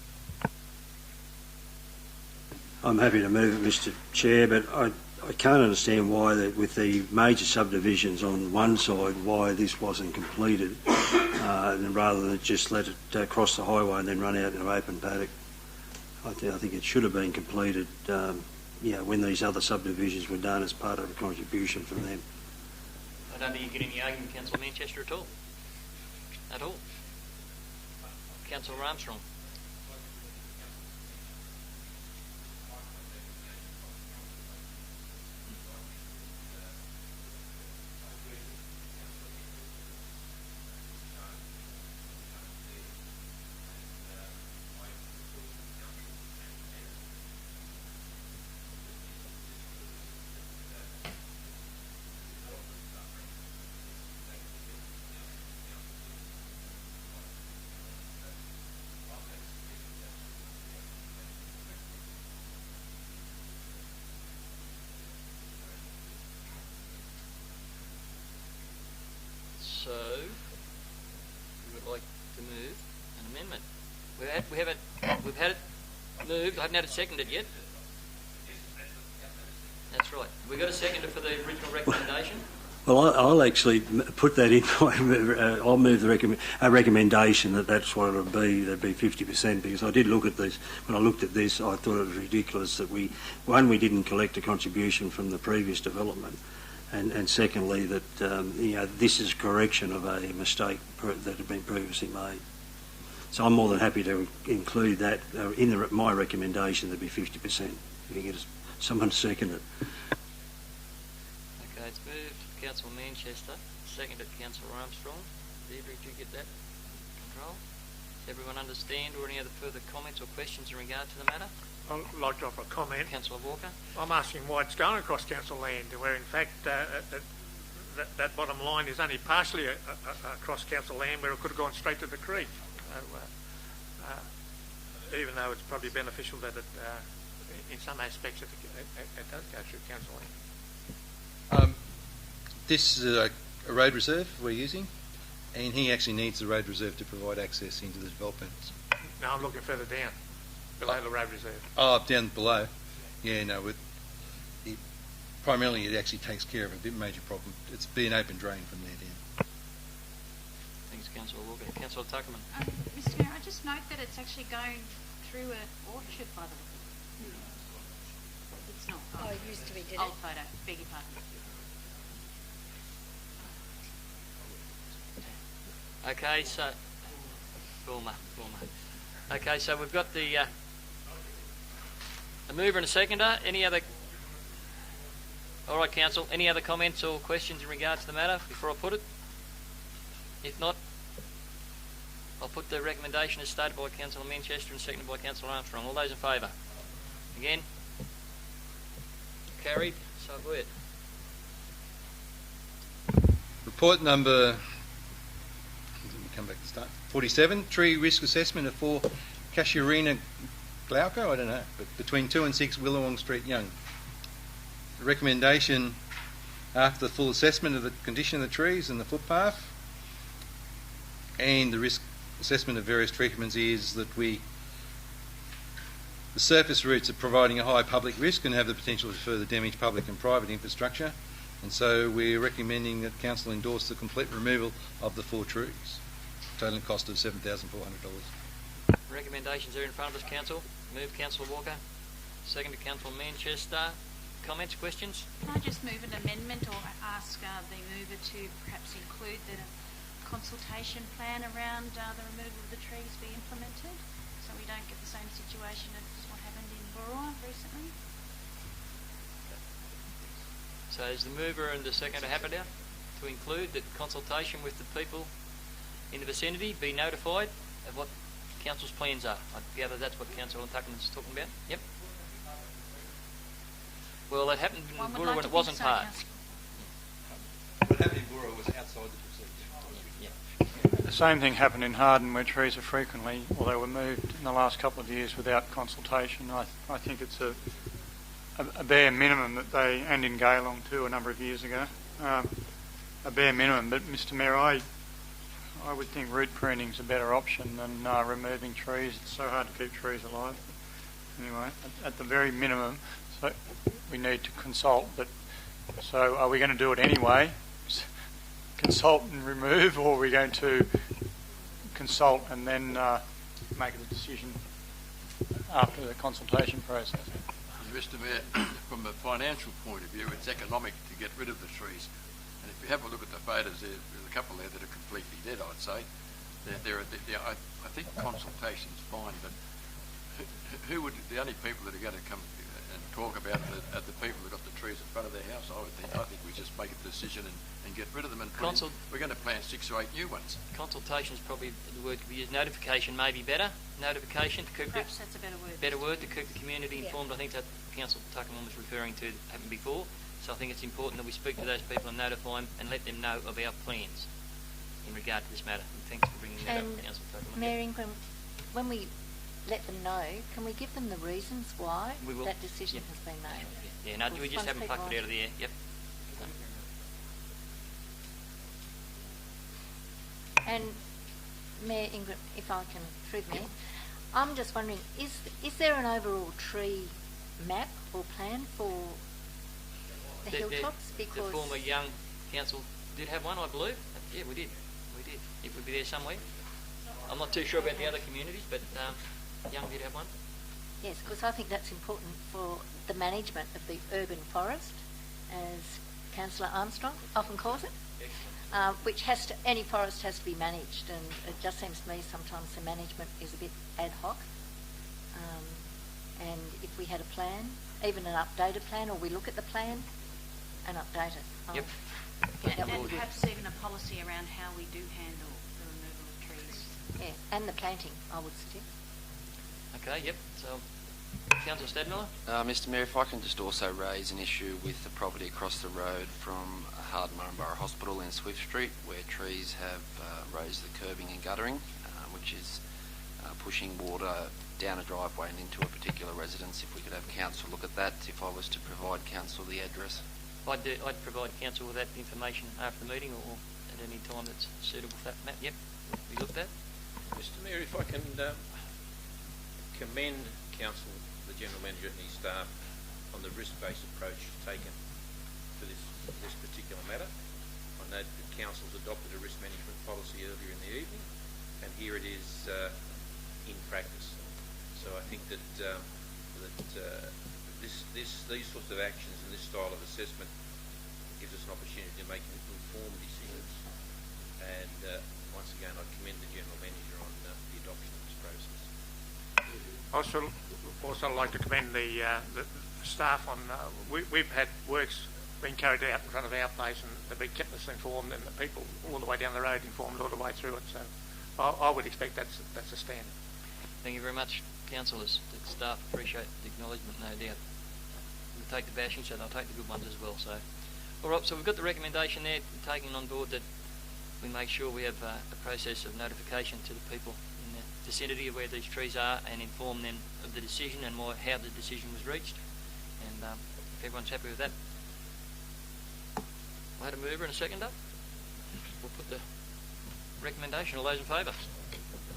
I'm happy to move it, Mr. Chair, but I can't understand why, with the major subdivisions on one side, why this wasn't completed and rather than just let it cross the highway and then run out in an open paddock. I think it should have been completed when these other subdivisions were done as part of a contribution from them. I don't think you get any argument, Councillor Manchester, at all. At all. Councillor Armstrong. So, we would like to move an amendment. We've had it moved. I haven't had it seconded yet. That's right. Have we got a seconder for the original recommendation? Well, I'll actually put that in. I'll move a recommendation that's what it'll be. That'd be 50%, because I did look at this. When I looked at this, I thought it was ridiculous that we didn't collect a contribution from the previous development. And secondly, that this is correction of a mistake that had been previously made. So I'm more than happy to include that in my recommendation. That'd be 50%. If you can get someone to second it. Okay, it's moved. Councillor Manchester, seconded Councillor Armstrong. Deirdre, did you get that? Control. Does everyone understand, or any other further comments or questions in regard to the matter? I'd like to offer a comment. Councillor Walker. I'm asking why it's going across council land, where in fact that bottom line is only partially across council land, where it could have gone straight to the creek. Even though it's probably beneficial that it, in some aspects, it does go through council land. This is a road reserve we're using, and he actually needs the road reserve to provide access into the development. No, I'm looking further down, below the road reserve. Oh, down below. Yeah, no, primarily it actually takes care of a bit major problem. It's be an open drain from there down. Thanks, Councillor Walker. Councillor Tuckerman. Mr Mayor, I just note that it's actually going through an orchard, by the way. It's not. Oh, it used to be, did it? Old photo. Beg your pardon. Okay, so former. Okay, so we've got the a mover and a seconder. Any other? All right, Council. Any other comments or questions in regard to the matter before I put it? If not, I'll put the recommendation as stated by Councillor Manchester and seconded by Councillor Armstrong. All those in favour? Again? Carried. So be it. Report number, come back to start, 47, tree risk assessment of 4 CASUARINA GLAUCA, I don't know, but between 2 and 6 WILLAWONG Street, Young. The recommendation after the full assessment of the condition of the trees and the footpath and the risk assessment of various treatments is that the surface routes are providing a high public risk and have the potential to further damage public and private infrastructure, and so we're recommending that Council endorse the complete removal of the 4 trees. Total cost of $7,400. Recommendations are in front of us, Council. Move Councillor Walker. Second to Councillor Manchester. Comments, questions? Can I just move an amendment or ask the mover to perhaps include the consultation plan around the removal of the trees be implemented, so we don't get the same situation as what happened in Burra recently? So is the mover and the seconder happy now to include that consultation with the people in the vicinity be notified of what Council's plans are? I gather that's what Councillor Tuckerman's talking about. Yep. Well, it happened in Burra when it wasn't parked. What happened in Burra was outside the procedure. The same thing happened in Harden, where trees are frequently, or they were moved in the last couple of years without consultation. I think it's a bare minimum that they, and in Gaylong too a number of years ago, a bare minimum. But Mr Mayor, I would think root pruning is a better option than removing trees. It's so hard to keep trees alive. Anyway, at the very minimum, so we need to consult. But so are we going to do it anyway? Consult and remove, or are we going to consult and then make a decision after the consultation process. Mr Mayor, from a financial point of view, it's economic to get rid of the trees. And if you have a look at the photos, there's a couple there that are completely dead, I'd say. I think consultation's fine, but who would, the only people that are going to come and talk about it are the people that got the trees in front of their house, I would think. I think we just make a decision and get rid of them. And we're going to plant 6 or 8 new ones. Consultation is probably the word could be used. Notification may be better. Notification to keep Perhaps that's a better word. Better word to keep the community informed. I think that Councillor Tuckerman was referring to happened before. So I think it's important that we speak to those people and notify them and let them know of our plans in regard to this matter. And thanks for bringing that up, Councillor Tuckerman. Mayor Ingram, when we let them know, can we give them the reasons why that decision has been made? Yeah, no, we just haven't plucked it out of the air. Yep. And Mayor Ingram, if I can, through the Mayor, I'm just wondering, is there an overall tree map or plan for the Hilltops? Because the former Young Council did have one, I believe. Yeah, we did. It would be there somewhere. I'm not too sure about the other communities, but Young did have one. Yes, because I think that's important for the management of the urban forest, as Councillor Armstrong often calls it. Which any forest has to be managed, and it just seems to me sometimes the management is a bit ad hoc. And if we had a plan, even an updated plan, or we look at the plan and update it. Yep. And perhaps even a policy around how we do handle the removal of trees. Yeah, and the planting, I would suggest. Okay, yep. So, Councillor Stadmiller? Mr Mayor, if I can just also raise an issue with the property across the road from Harden-Murrumborough Hospital in Swift Street, where trees have raised the curbing and guttering, which is pushing water down a driveway and into a particular residence. If we could have council look at that, if I was to provide council the address. I'd provide council with that information after the meeting or at any time that's suitable for that. Matt, yep, we looked at. Mr Mayor, if I can commend council, the General Manager and his staff on the risk-based approach taken to this particular matter. I note that council's adopted a risk management policy earlier in the evening, and here it is in practice. So I think that these sorts of actions and this style of assessment gives us an opportunity to make informed decisions. And once again, I commend the General Manager on the adoption of this process. I also like to commend the staff on. We've had works being carried out in front of our place, and they've been kept us informed, and the people all the way down the road informed all the way through it. So I would expect that's a standard. Thank you very much, councillors. The staff appreciate the acknowledgement, no doubt. We'll take the bashing, so they'll take the good ones as well. So, all right. So we've got the recommendation there, taking on board that we make sure we have a process of notification to the people in the vicinity of where these trees are, and inform them of the decision and how the decision was reached. And if everyone's happy with that, we'll have a mover and a seconder. We'll put the recommendation. All those in favour?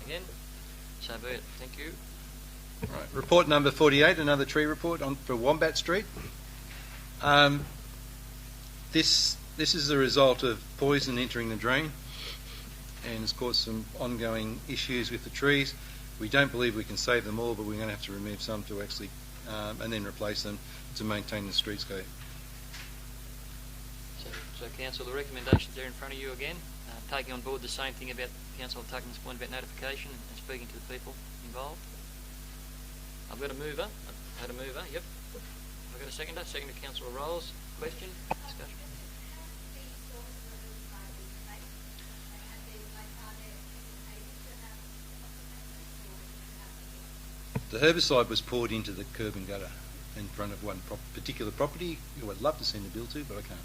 Again? So be it. Thank you. Right. Report number 48, another tree report for Wombat Street. This is the result of poison entering the drain, and it's caused some ongoing issues with the trees. We don't believe we can save them all, but we're going to have to remove some to actually and then replace them to maintain the streetscape. So council, the recommendations are in front of you again, taking on board the same thing about Councillor Tuckerman's point about notification and speaking to the people involved. I've got a mover. I've had a mover, yep. I've got a seconder. Second to Councillor Rolls. Question? Discussion? The herbicide was poured into the curb and gutter in front of one particular property. I would love to send a bill to, but I can't.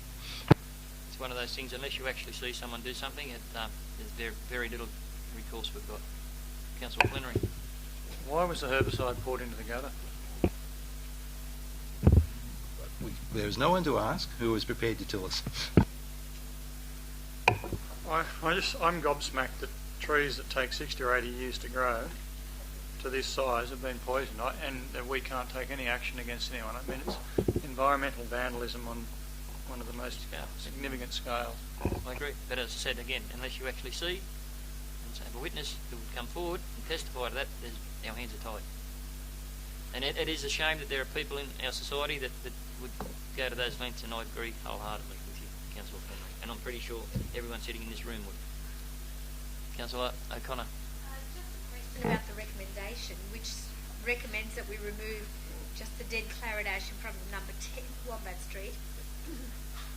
It's one of those things, unless you actually see someone do something, there's very little recourse we've got. Councillor Plenary. Why was the herbicide poured into the gutter? There was no one to ask who was prepared to tell us. I'm gobsmacked that trees that take 60 or 80 years to grow to this size have been poisoned, and that we can't take any action against anyone. I mean, it's environmental vandalism on one of the most significant scales. I agree, but as I said again, unless you actually see and have a witness who would come forward and testify to that, our hands are tied. And it is a shame that there are people in our society that would go to those lengths, and I agree wholeheartedly with you, Councillor Fleming. And I'm pretty sure everyone sitting in this room would. Councillor O'Connor. Just a question about the recommendation, which recommends that we remove just the dead claret ash in front of number 10 Wombat Street.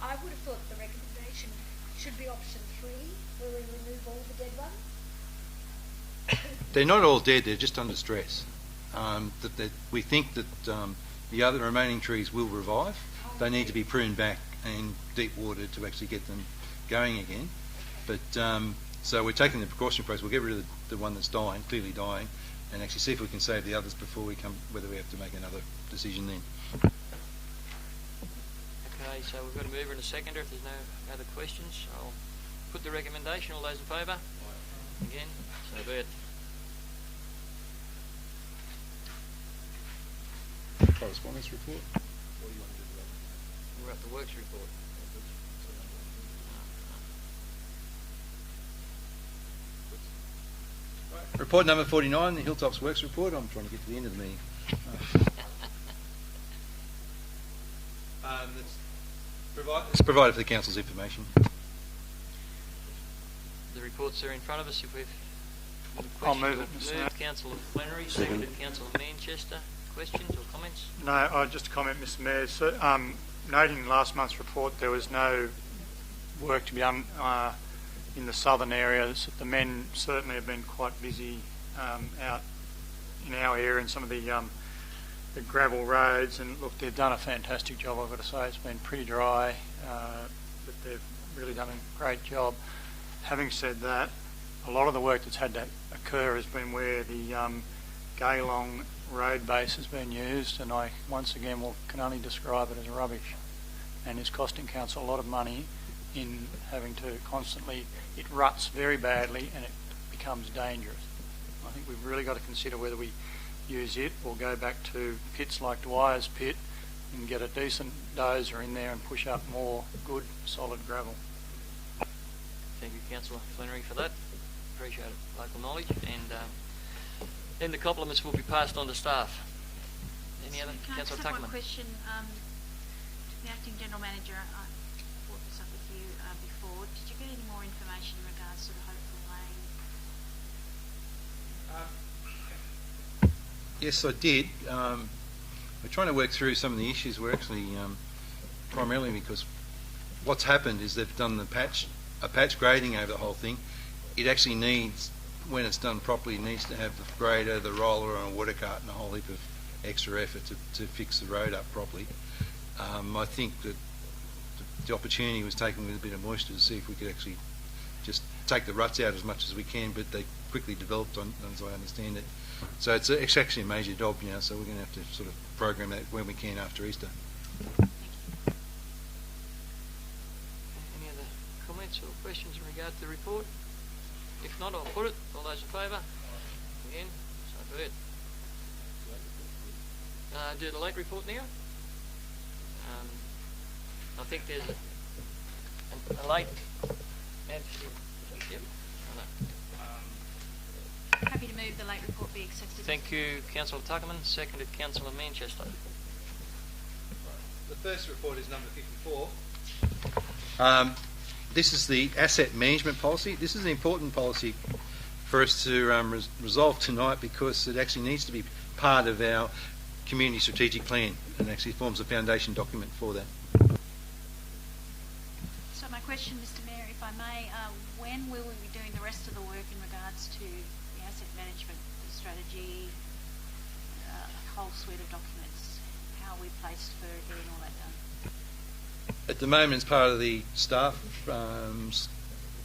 I would have thought the recommendation should be option 3, where we remove all the dead ones. They're not all dead, they're just under stress. We think that the other remaining trees will revive. They need to be pruned back and deep watered to actually get them going again. But so we're taking the precautionary process. We'll get rid of the one that's dying, clearly dying, and actually see if we can save the others before we come, whether we have to make another decision then. Okay, so we've got a mover and a seconder. If there's no other questions, I'll put the recommendation. All those in favour? Again, so be it. Correspondence report. We're at the works report. Report number 49, the Hilltops Works Report. I'm trying to get to the end of the meeting. It's provided for the Council's information. The reports are in front of us. If we've I'll move it, Mr. Mayor. Councillor Flannery, seconded Councillor Manchester. Questions or comments? No, just a comment, Mr. Mayor. So, noting last month's report, there was no work to be done in the southern areas. The men certainly have been quite busy out in our area and some of the gravel roads. And look, they've done a fantastic job, I've got to say. It's been pretty dry, but they've really done a great job. Having said that, a lot of the work that's had to occur has been where the Gaylong road base has been used, and I once again can only describe it as rubbish, and is costing council a lot of money in having to constantly, it ruts very badly and it becomes dangerous. I think we've really got to consider whether we use it or go back to pits like Dwyer's pit and get a decent dozer in there and push up more good solid gravel. Thank you, Councillor Flannery, for that. Appreciate it. Local knowledge, and then the compliments will be passed on to staff. Any other? Can I just Councillor have one Tuckerman. question to the Acting General Manager? I brought this up with you before. Did you get any more information in regards to the Hopeful Lane? Yes, I did. We're trying to work through some of the issues. We're actually primarily because what's happened is they've done a patch grading over the whole thing. It actually needs, when it's done properly, it needs to have the grader, the roller and a water cart and a whole heap of extra effort to fix the road up properly. I think that the opportunity was taken with a bit of moisture to see if we could actually just take the ruts out as much as we can, but they quickly developed on, as I understand it. So it's actually a major job now, so we're going to have to sort of program that when we can after Easter. Any other comments or questions in regard to the report? If not, I'll put it. All those in favour? Again, so be it. Do the lake report now. I think there's a late. Yep. Happy to move the late report be accepted. Thank you, Councillor Tuckerman. Seconded, Councillor Manchester. The first report is number 54. This is the asset management policy. This is an important policy for us to resolve tonight because it actually needs to be part of our community strategic plan and actually forms a foundation document for that. So my question, Mr. Mayor, if I may, when will we be doing the rest of the work in regards to the asset management, the strategy, a whole suite of documents? How are we placed for getting all that done? At the moment, as part of the staff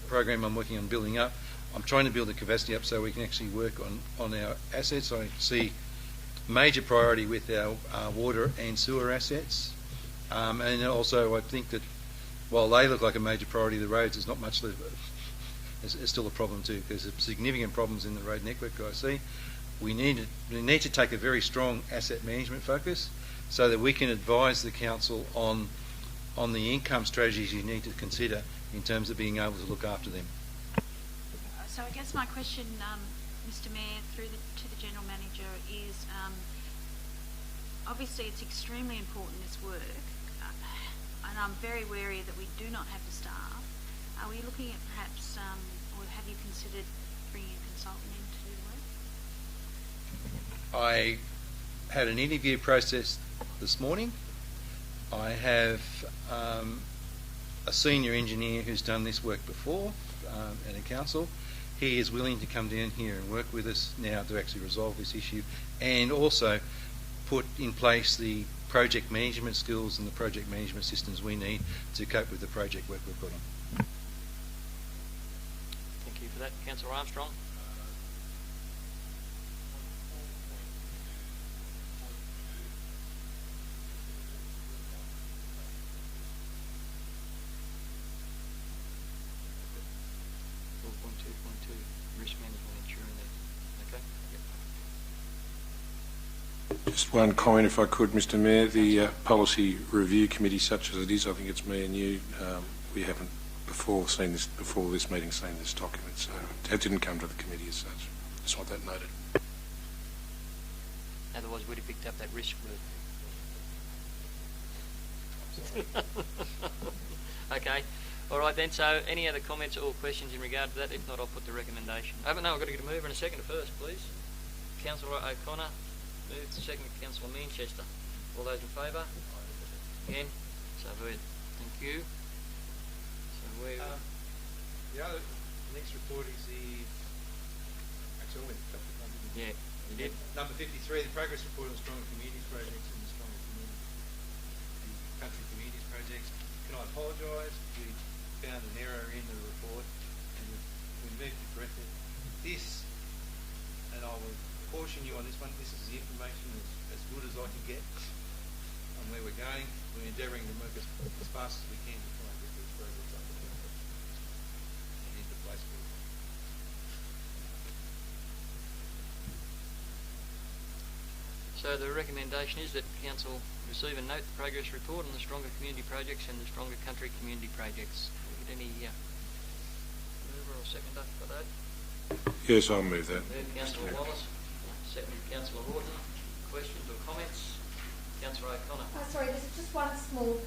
program I'm working on building up, I'm trying to build the capacity up so we can actually work on our assets. I see major priority with our water and sewer assets. And also I think that while they look like a major priority, the roads is not much, it's still a problem too, because there's significant problems in the road network I see. We need to take a very strong asset management focus so that we can advise the council on the income strategies you need to consider in terms of being able to look after them. So I guess my question, Mr Mayor, to the General Manager is, obviously it's extremely important, this work, and I'm very wary that we do not have the staff. Are we looking at perhaps, or have you considered bringing a consultant in to do the work? I had an interview process this morning. I have a senior engineer who's done this work before at a council. He is willing to come down here and work with us now to actually resolve this issue and also put in place the project management skills and the project management systems we need to cope with the project work we've got on. Thank you for that. Councillor Armstrong. Risk management, ensuring that. Okay. Yep. Just one comment, if I could, Mr Mayor. The policy review committee, such as it is, I think it's me and you, we haven't before this meeting seen this document, so it didn't come to the committee as such. Just want that noted. Otherwise, we'd have picked up that risk word. Okay. All right then, so any other comments or questions in regard to that? If not, I'll put the recommendation. Oh, but no, I've got to get a mover and a second first, please. Councillor O'Connor, moved. Second, Councillor Manchester. All those in favour? Again? So be it. Thank you. So we The next report is yeah, you did. Number 53, the progress report on stronger communities projects and the stronger country communities projects. Can I apologise? We found an error in the report and we moved to correct it. This, and I will caution you on this one, this is the information as good as I can get on where we're going. We're endeavouring to move as fast as we can to try and get these projects up and into place. So the recommendation is that Council receive and note the progress report on the stronger community projects and the stronger country community projects. Do we get any mover or seconder for that? Yes, I'll move that. Councillor Wallace. Second, Councillor Horton. Questions or comments? Councillor O'Connor. Sorry, there's just one small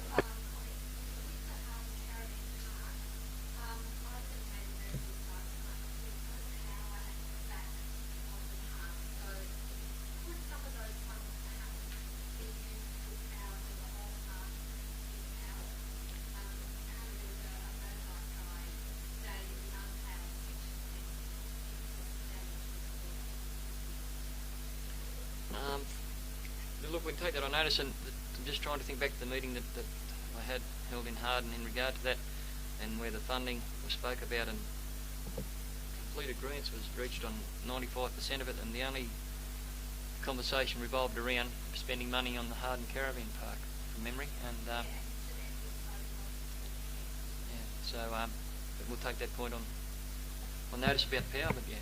look, we can take that on notice, and I'm just trying to think back to the meeting that I had held in Harden in regard to that, and where the funding was spoke about, and complete agreement was reached on 95% of it, and the only conversation revolved around spending money on the Harden Caravan Park, from memory, and so we'll take that point on notice about power, but yeah.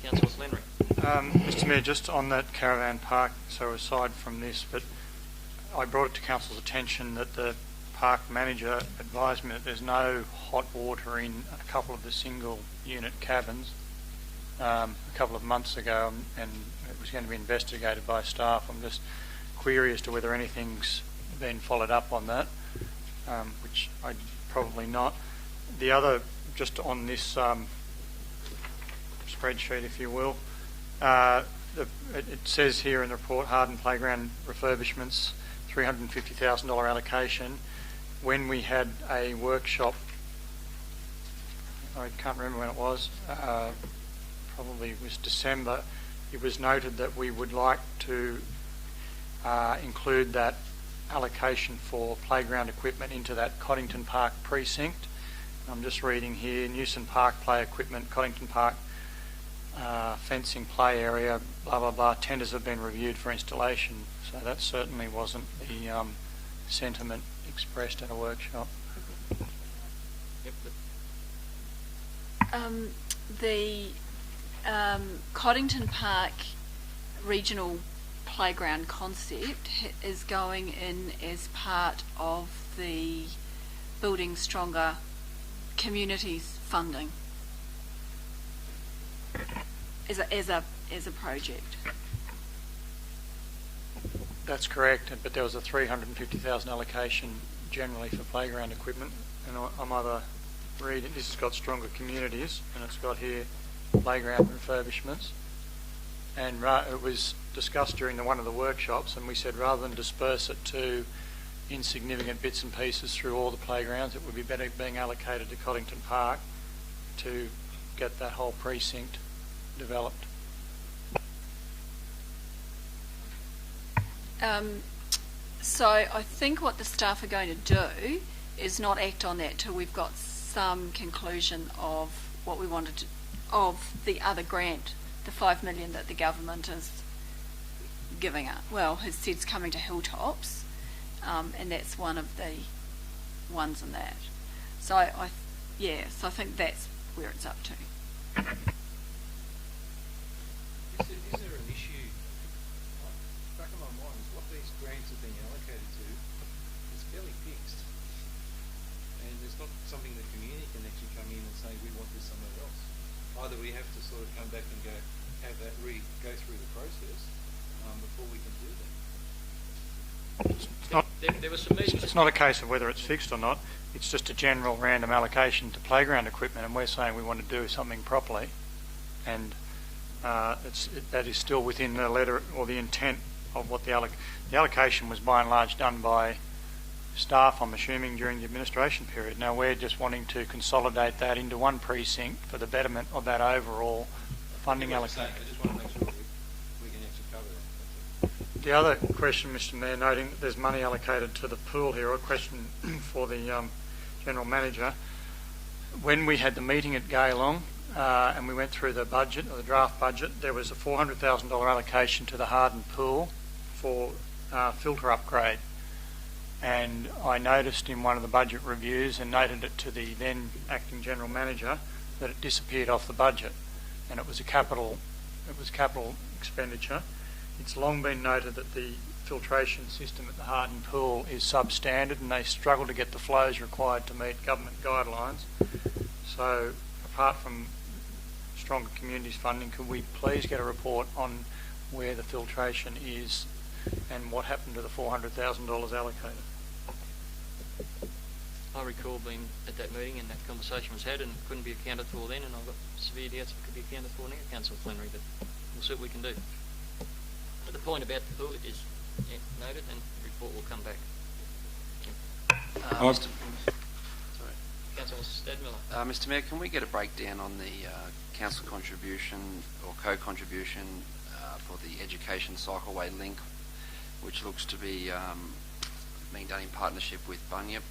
Councillor Slenry. Mr Mayor, just on that caravan park, so aside from this, but I brought it to Council's attention that the park manager advised me that there's no hot water in a couple of the single unit cabins a couple of months ago, and it was going to be investigated by staff. I'm just query as to whether anything's been followed up on that, which I probably not. The other, just on this spreadsheet, if you will, it says here in the report, Harden Playground refurbishments, $350,000 allocation. When we had a workshop, I can't remember when it was, probably it was December, it was noted that we would like to include that allocation for playground equipment into that Coddington Park precinct. I'm just reading here, Newson Park play equipment, Coddington Park fencing play area, blah, blah, blah. Tenders have been reviewed for installation. So that certainly wasn't the sentiment expressed at a workshop. Yep. The Coddington Park regional playground concept is going in as part of the Building Stronger Communities funding. as a project. That's correct, but there was a 350,000 allocation generally for playground equipment, and I'm either reading, this has got stronger communities, and it's got here playground refurbishments, and it was discussed during one of the workshops, and we said rather than disperse it to insignificant bits and pieces through all the playgrounds, it would be better being allocated to Coddington Park to get that whole precinct developed. So I think what the staff are going to do is not act on that till we've got some conclusion of what we wanted to, of the other grant, the $5 million that the government is giving up. Well, has said it's coming to Hilltops, and that's one of the ones in that. So I think that's where it's up to. Is there an issue? Back in my mind is what these grants are being allocated to is fairly fixed, and there's not something the community can actually come in and say we want this somewhere else. Either we have to sort of come back and go have that go through the process before we can do that. There was some meetings. It's not a case of whether it's fixed or not. It's just a general random allocation to playground equipment, and we're saying we want to do something properly, and that is still within the letter or the intent of what the allocation was by and large done by staff, I'm assuming, during the administration period. Now we're just wanting to consolidate that into one precinct for the betterment of that overall funding allocation. I just want to make sure we can actually cover that. The other question, Mr Mayor, noting that there's money allocated to the pool here, a question for the General Manager. When we had the meeting at Gaylong and we went through the budget, or the draft budget, there was a $400,000 allocation to the Harden pool for filter upgrade. And I noticed in one of the budget reviews and noted it to the then Acting General Manager that it disappeared off the budget, and it was capital expenditure. It's long been noted that the filtration system at the Harden pool is substandard, and they struggle to get the flows required to meet government guidelines. So apart from stronger communities funding, could we please get a report on where the filtration is and what happened to the $400,000 allocated? I recall being at that meeting and that conversation was had and it couldn't be accounted for then, and I've got severe doubts it could be accounted for now, Councillor Flannery, but we'll see what we can do. But the point about the pool is noted, and the report will come back. Councillor Stadmiller. Mr Mayor, can we get a breakdown on the council contribution or co-contribution for the education cycleway link, which looks to be being done in partnership with Bunyip?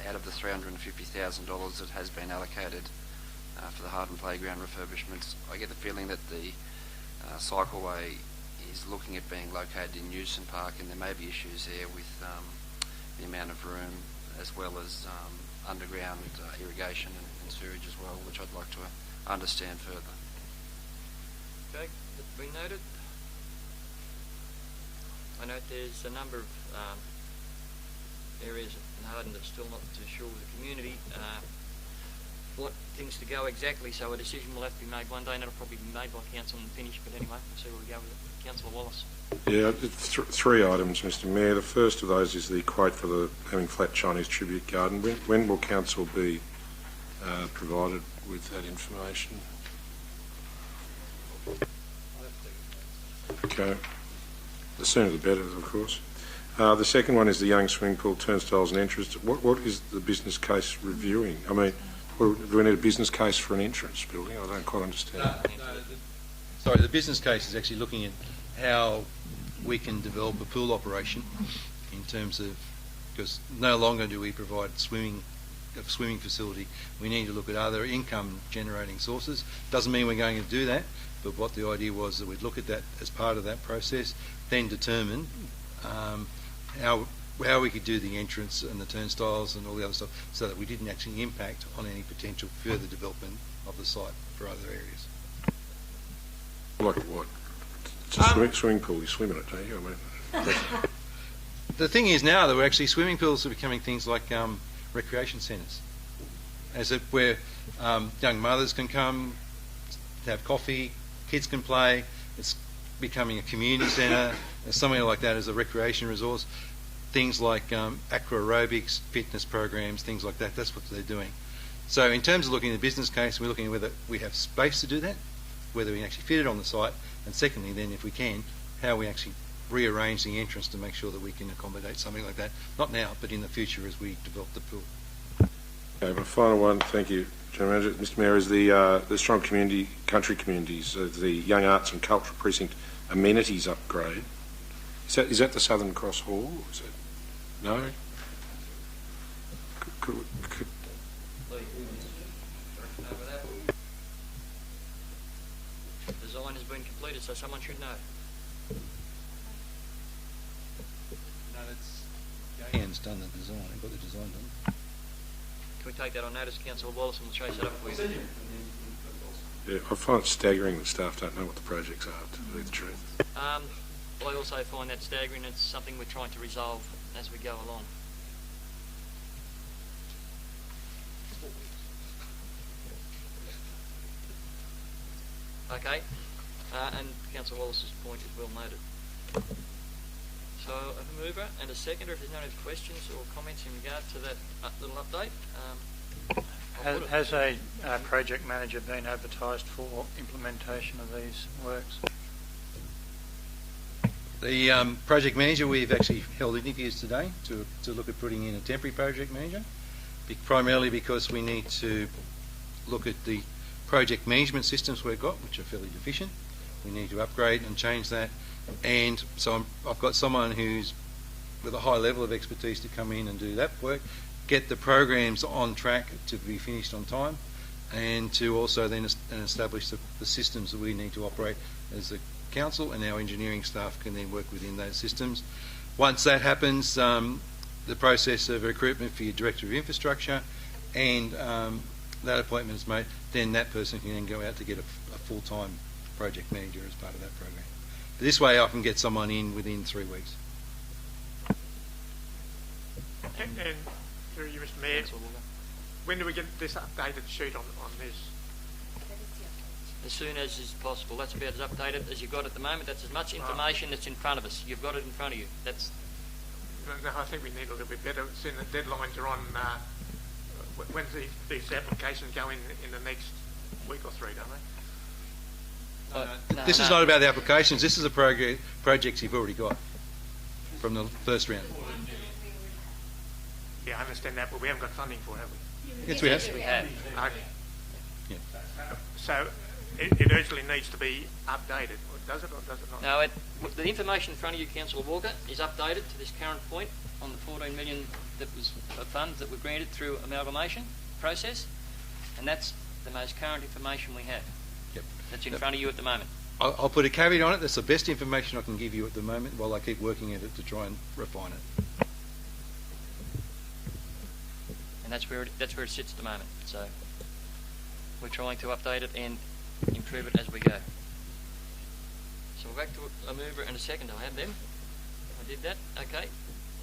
Out of the $350,000 that has been allocated for the Harden Playground refurbishments, I get the feeling that the cycleway is looking at being located in Newson Park, and there may be issues there with the amount of room, as well as underground irrigation and sewerage as well, which I'd like to understand further. Okay, that's been noted. I note there's a number of areas in Harden that's still not too sure with the community what things to go exactly, so a decision will have to be made one day, and it'll probably be made by council and finished, but anyway, we'll see where we go with it. Councillor Wallace. Yeah, three items, Mr Mayor. The first of those is the quote for the having flat Chinese tribute garden. When will council be provided with that information? Okay. The sooner the better, of course. The second one is the young swimming pool turnstiles and entrance. What is the business case reviewing? I mean, do we need a business case for an entrance building? I don't quite understand. Sorry, the business case is actually looking at how we can develop a pool operation in terms of, because no longer do we provide a swimming facility. We need to look at other income generating sources. Doesn't mean we're going to do that, but what the idea was that we'd look at that as part of that process, then determine how we could do the entrance and the turnstiles and all the other stuff, so that we didn't actually impact on any potential further development of the site for other areas. Like what? It's a swimming pool. You swim in it, don't you? I mean, the thing is now that we're actually swimming pools are becoming things like recreation centres, as if where young mothers can come to have coffee, kids can play. It's becoming a community centre, something like that as a recreation resource. Things like aqua aerobics, fitness programs, things like that. That's what they're doing. So in terms of looking at the business case, we're looking at whether we have space to do that, whether we can actually fit it on the site, and secondly, then if we can, how we actually rearrange the entrance to make sure that we can accommodate something like that. Not now, but in the future as we develop the pool. Okay, my final one, thank you, General Manager. Mr Mayor, is the strong community, country communities, the Young Arts and Cultural Precinct amenities upgrade. Is that the Southern Cross Hall? Is it? No? Could, Design has been completed, so someone should know. No, that's Gayan's done the design. I've got the design done. Can we take that on notice, Councillor Wallace, and we'll chase it up for you? Yeah, I find it staggering that staff don't know what the projects are, to tell you the truth. Well, I also find that staggering. It's something we're trying to resolve as we go along. Okay, and Councillor Wallace's point is well noted. So, a mover and a seconder, if there's no other questions or comments in regard to that little update. Has a project manager been advertised for implementation of these works? The project manager, we've actually held interviews today to look at putting in a temporary project manager, primarily because we need to look at the project management systems we've got, which are fairly deficient. We need to upgrade and change that. And so I've got someone who's with a high level of expertise to come in and do that work, get the programs on track to be finished on time, and to also then establish the systems that we need to operate as a council, and our engineering staff can then work within those systems. Once that happens, the process of recruitment for your Director of Infrastructure and that appointment is made, then that person can then go out to get a full-time project manager as part of that program. This way I can get someone in within 3 weeks. And through you, Mr Mayor, when do we get this updated sheet on this? As soon as is possible. That's about as updated as you've got at the moment. That's as much information that's in front of us. You've got it in front of you. That's. No, I think we need a little bit better. Soon the deadlines are on. When these applications go in the next week or 3, don't they? This is not about the applications. This is a projects you've already got from the first round. Yeah, I understand that, but we haven't got funding for it, have we? Yes, we have. Yes, we have. Okay. Yeah. So it urgently needs to be updated, does it, or does it not? No, the information in front of you, Councillor Walker, is updated to this current point on the 14 million that was funds that were granted through amalgamation process, and that's the most current information we have. Yep. That's in front of you at the moment. I'll put a caveat on it. That's the best information I can give you at the moment while I keep working at it to try and refine it. And that's where it sits at the moment. So we're trying to update it and improve it as we go. So we're back to a mover and a seconder. I have them. I did that. Okay.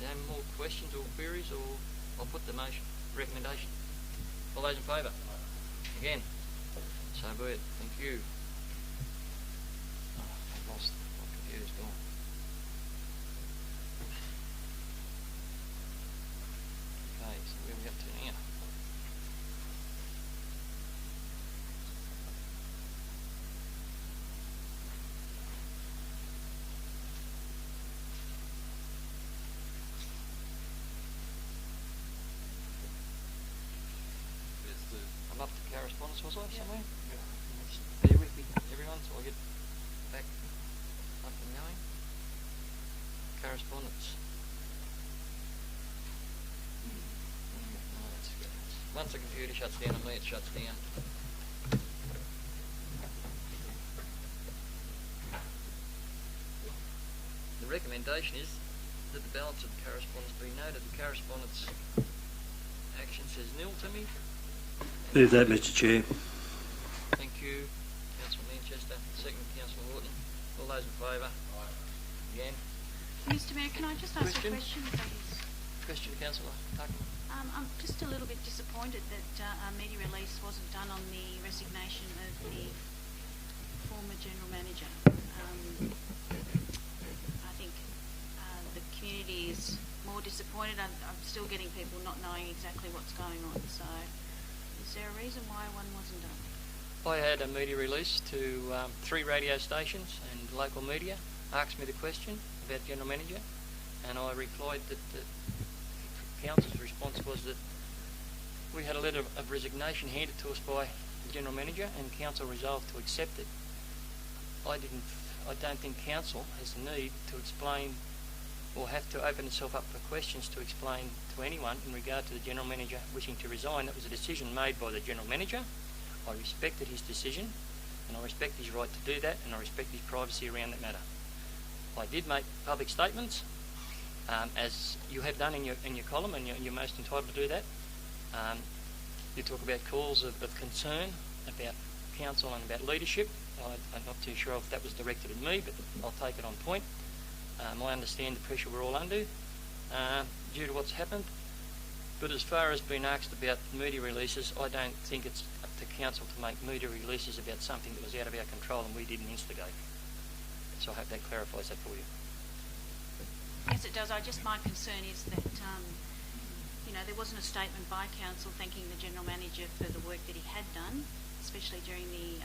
No more questions or queries, or I'll put the motion recommendation. All those in favour? Again. So be it. Thank you. Oh, I've lost. My computer's gone. Okay, so where are we up to now? I'm up to correspondence, was I, somewhere? Bear with me, everyone, so I get back up and going. Correspondence. No, that's good. Once the computer shuts down on me, it shuts down. The recommendation is that the balance of the correspondence be noted. The correspondence action says nil to me. Move that, Mr Chair. Thank you, Councillor Manchester. Second, Councillor Horton. All those in favour? Again. Mr Mayor, can I just ask Question? a question, please? Question, Councillor Tuckman. I'm just a little bit disappointed that a media release wasn't done on the resignation of the former general manager. I think the community is more disappointed. I'm still getting people not knowing exactly what's going on. So, is there a reason why one wasn't done? I had a media release to 3 radio stations and local media, asked me the question about general manager, and I replied that the council's response was that we had a letter of resignation handed to us by the general manager, and council resolved to accept it. I don't think council has the need to explain or have to open itself up for questions to explain to anyone in regard to the general manager wishing to resign. That was a decision made by the general manager. I respected his decision, and I respect his right to do that, and I respect his privacy around that matter. I did make public statements, as you have done in your column, and you're most entitled to do that. You talk about calls of concern about council and about leadership. I'm not too sure if that was directed at me, but I'll take it on point. I understand the pressure we're all under due to what's happened. But as far as being asked about media releases, I don't think it's up to council to make media releases about something that was out of our control and we didn't instigate. So I hope that clarifies that for you. Yes, it does. My concern is that, there wasn't a statement by council thanking the general manager for the work that he had done, especially during the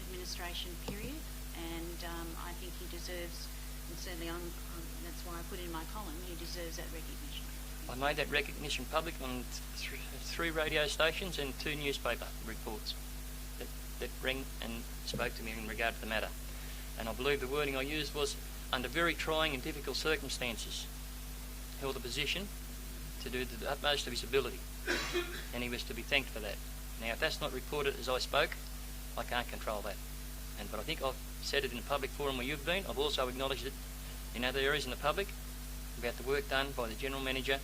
administration period. And I think he deserves, and certainly that's why I put in my column, he deserves that recognition. I made that recognition public on 3 radio stations and 2 newspaper reports that rang and spoke to me in regard to the matter. And I believe the wording I used was, under very trying and difficult circumstances, held a position to do the utmost of his ability. And he was to be thanked for that. Now, if that's not reported as I spoke, I can't control that. But I think I've said it in a public forum where you've been. I've also acknowledged it in other areas in the public about the work done by the general manager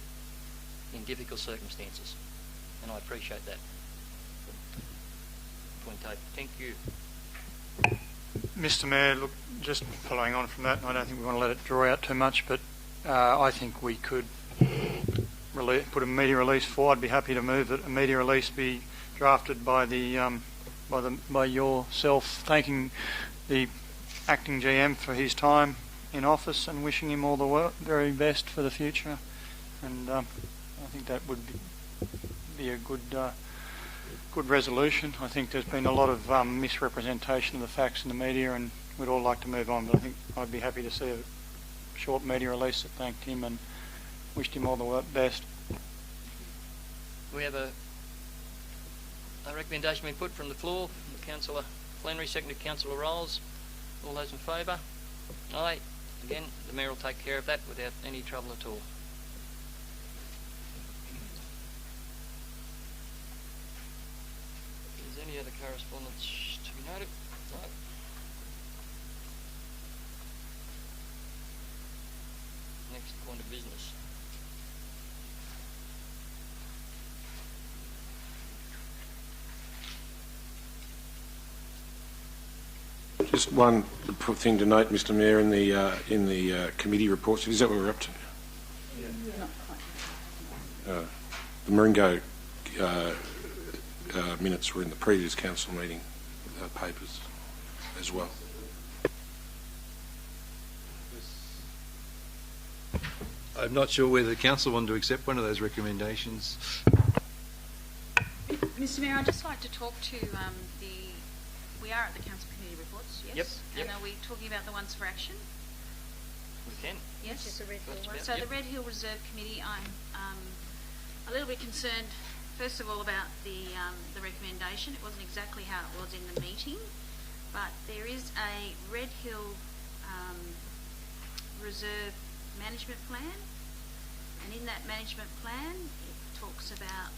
in difficult circumstances, and I appreciate that. Point taken. Thank you. Mr Mayor, look, just following on from that, and I don't think we want to let it draw out too much, but I think we could put a media release forward. I'd be happy to move that a media release be drafted by by yourself, thanking the acting GM for his time in office and wishing him all the very best for the future. And I think that would be a good resolution. I think there's been a lot of misrepresentation of the facts in the media, and we'd all like to move on. But I think I'd be happy to see a short media release that thanked him and wished him all the best. We have a recommendation being put from the floor from Councillor Flannery, seconded Councillor Rolls. All those in favour? Aye. Again, the Mayor will take care of that without any trouble at all. Is there any other correspondence to be noted? No. Next point of business. Just one thing to note, Mr Mayor, in the committee reports. Is that what we're up to? Yeah. The Maringo minutes were in the previous council meeting papers as well. I'm not sure whether the council wanted to accept one of those recommendations. Mr Mayor, I'd just like to talk to we are at the council committee reports, yes? Yep. And are we talking about the ones for action? We can. Yes. Just the Red Hill one. So the Red Hill Reserve Committee, I'm a little bit concerned, first of all, about the recommendation. It wasn't exactly how it was in the meeting, but there is a Red Hill Reserve Management Plan, and in that management plan it talks about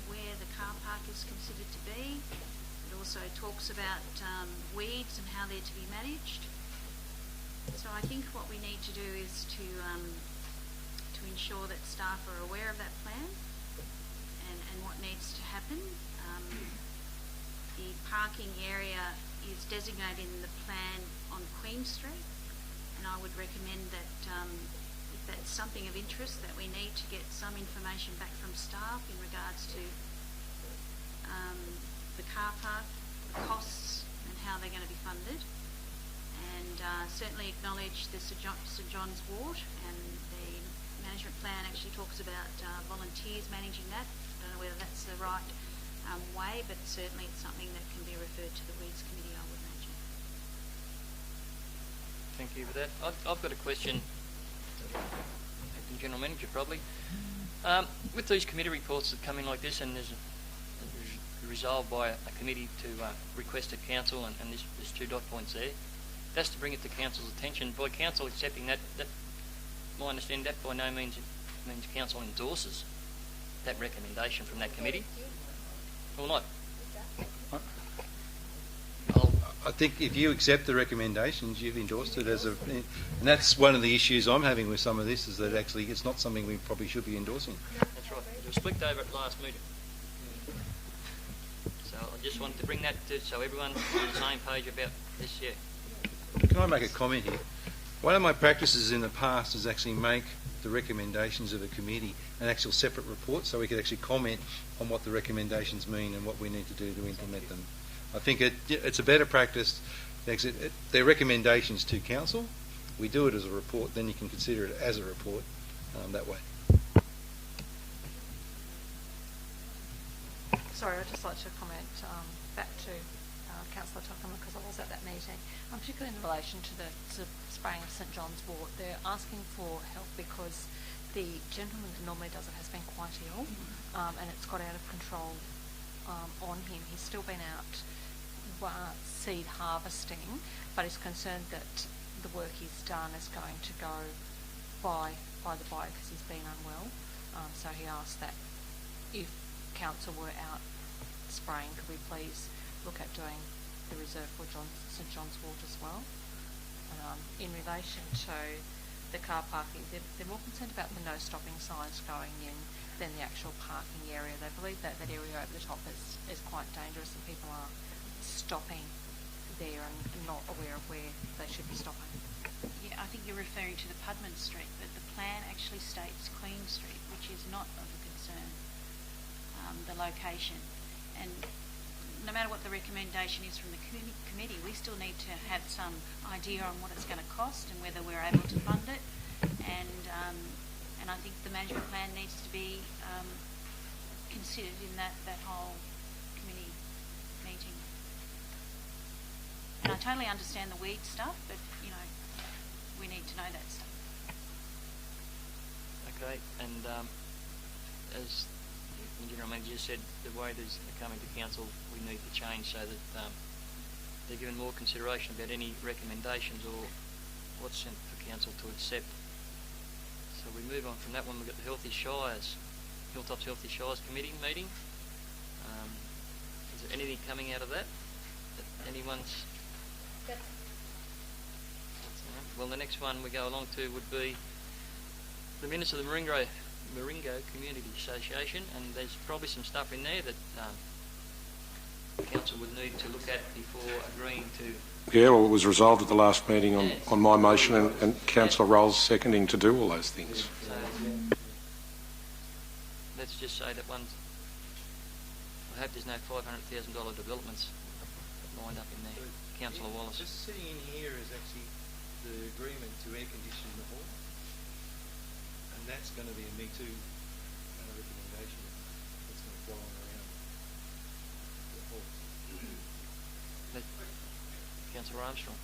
where the car park is considered to be. It also talks about weeds and how they're to be managed. So I think what we need to do is to ensure that staff are aware of that plan and what needs to happen. The parking area is designated in the plan on Queen Street, and I would recommend that if that's something of interest, that we need to get some information back from staff in regards to the car park, the costs, and how they're going to be funded, and certainly acknowledge the St John's ward, and the management plan actually talks about volunteers managing that. I don't know whether that's the right way, but certainly it's something that can be referred to the Weeds Committee, I would imagine. Thank you for that. I've got a question, Acting General Manager probably. With these committee reports that come in like this, and there's resolved by a committee to request to council, and there's 2 dot points there, that's to bring it to council's attention. By council accepting that, my understanding, that by no means means council endorses that recommendation from that committee, or not. I think if you accept the recommendations, you've endorsed it as a, and that's one of the issues I'm having with some of this, is that actually it's not something we probably should be endorsing. That's right. It was flicked over at last meeting. So I just wanted to bring that to, so everyone's on the same page about this, yeah. Can I make a comment here? One of my practices in the past is actually make the recommendations of a committee an actual separate report, so we could actually comment on what the recommendations mean and what we need to do to implement them. I think it's a better practice. They're recommendations to council. We do it as a report, then you can consider it as a report that way. Sorry, I'd just like to comment back to Councillor Tuckman, because I was at that meeting, particularly in relation to the spraying of St John's ward. They're asking for help because the gentleman that normally does it has been quite ill, and it's got out of control on him. He's still been out seed harvesting, but is concerned that the work he's done is going to go by the by because he's been unwell. So he asked that if council were out spraying, could we please look at doing the reserve for St John's ward as well. In relation to the car parking, they're more concerned about the no stopping signs going in than the actual parking area. They believe that that area over the top is quite dangerous, and people are stopping there and not aware of where they should be stopping. Yeah, I think you're referring to the Pudman Street, but the plan actually states Queen Street, which is not of a concern, the location. And no matter what the recommendation is from the committee, we still need to have some idea on what it's going to cost and whether we're able to fund it. And I think the management plan needs to be considered in that whole committee meeting. And I totally understand the weed stuff, but we need to know that stuff. Okay, and as the General Manager said, the way these are coming to council, we need to change so that they're given more consideration about any recommendations or what's sent for council to accept. So we move on from that one. We've got the Healthy Shires, Hilltops Healthy Shires Committee meeting. Is there anything coming out of that anyone's? Well, the next one we go along to would be the minutes of the Maringo Community Association, and there's probably some stuff in there that council would need to look at before agreeing to. Yeah, well, it was resolved at the last meeting on my motion, and Councillor Rolls seconding to do all those things. So let's just say that one's. I hope there's no $500,000 developments lined up in there. Councillor Wallace. Just sitting in here is actually the agreement to air condition the hall, and that's going to be a Me Too recommendation that's going to fly around the hall. Councillor Armstrong.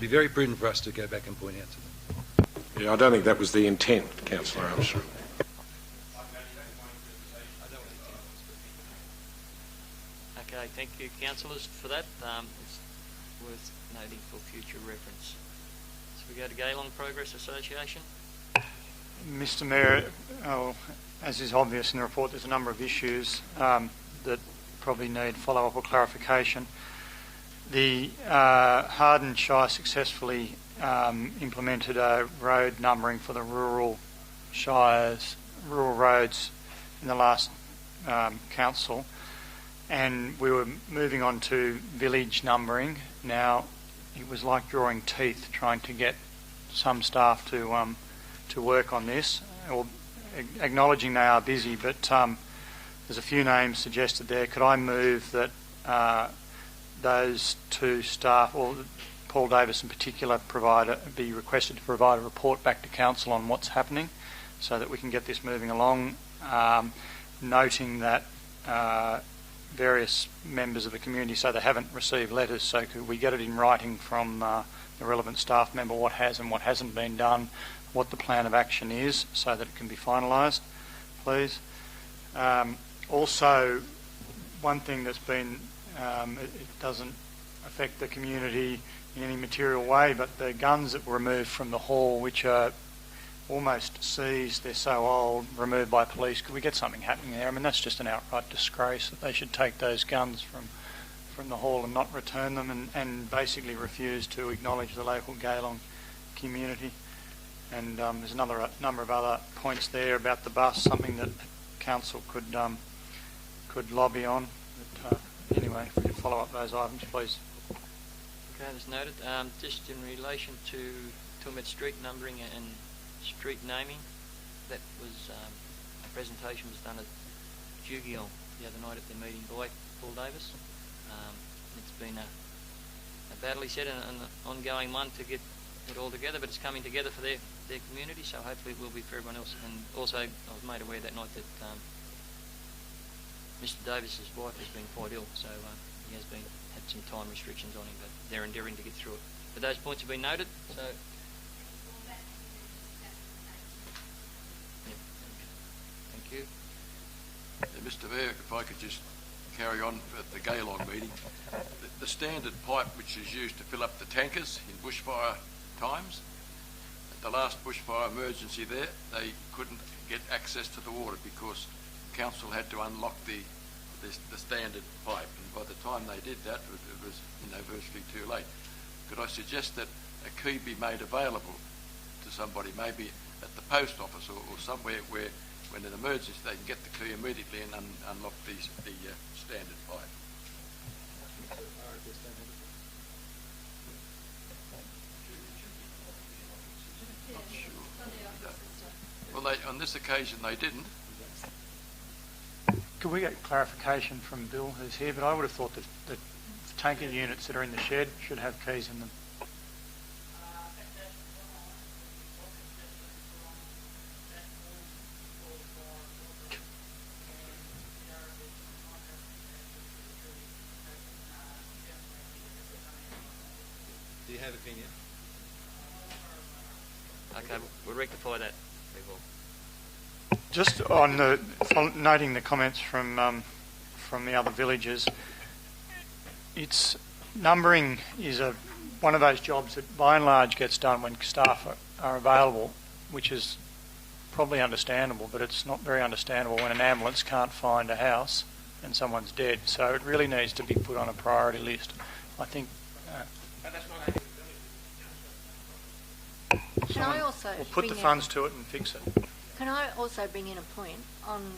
be very prudent for us to go back and point out to them. Yeah, I don't think that was the intent, Councillor Armstrong. Okay, thank you, councillors, for that. It's worth noting for future reference. So we go to Geelong Progress Association. Mr Mayor, as is obvious in the report, there's a number of issues that probably need follow-up or clarification. The Harden Shire successfully implemented a road numbering for the rural roads in the last council, and we were moving on to village numbering. Now, it was like drawing teeth trying to get some staff to work on this, or acknowledging they are busy, but there's a few names suggested there. Could I move that those two staff, or Paul Davis in particular, be requested to provide a report back to council on what's happening so that we can get this moving along, noting that various members of the community say they haven't received letters, so could we get it in writing from the relevant staff member what has and what hasn't been done, what the plan of action is, so that it can be finalised, please. Also, one thing that's been, it doesn't affect the community in any material way, but the guns that were removed from the hall, which are almost seized, they're so old, removed by police, could we get something happening there? I mean, that's just an outright disgrace that they should take those guns from the hall and not return them, and basically refuse to acknowledge the local Geelong community. And there's another number of other points there about the bus, something that council could lobby on. But anyway, if we could follow up those items, please. Okay, that's noted. Just in relation to Tilmet Street numbering and street naming, that was a presentation was done at Jugiel the other night at the meeting by Paul Davis. It's been a battle, he said, and an ongoing one to get it all together, but it's coming together for their community, so hopefully it will be for everyone else. And also, I was made aware that night that Mr Davis's wife has been quite ill, so he has had some time restrictions on him, but they're endeavouring to get through it. But those points have been noted, so... Yep. Thank you. Mr Mayor, if I could just carry on at the Geelong meeting. The standard pipe which is used to fill up the tankers in bushfire times, at the last bushfire emergency there, they couldn't get access to the water because council had to unlock the standard pipe, and by the time they did that, it was virtually too late. Could I suggest that a key be made available to somebody, maybe at the post office or somewhere where, when an emergency, they can get the key immediately and unlock the standard pipe? Not sure. Well, on this occasion they didn't. Could we get clarification from Bill, who's here? But I would have thought that the tanker units that are in the shed should have keys in them. Do you have opinion? Okay, we'll rectify that. We will. Just on noting the comments from the other villagers, it's numbering is one of those jobs that by and large gets done when staff are available, which is probably understandable, but it's not very understandable when an ambulance can't find a house and someone's dead. So it really needs to be put on a priority list. I think. Can I also we'll put the funds to it and fix it. Can I also bring in a point on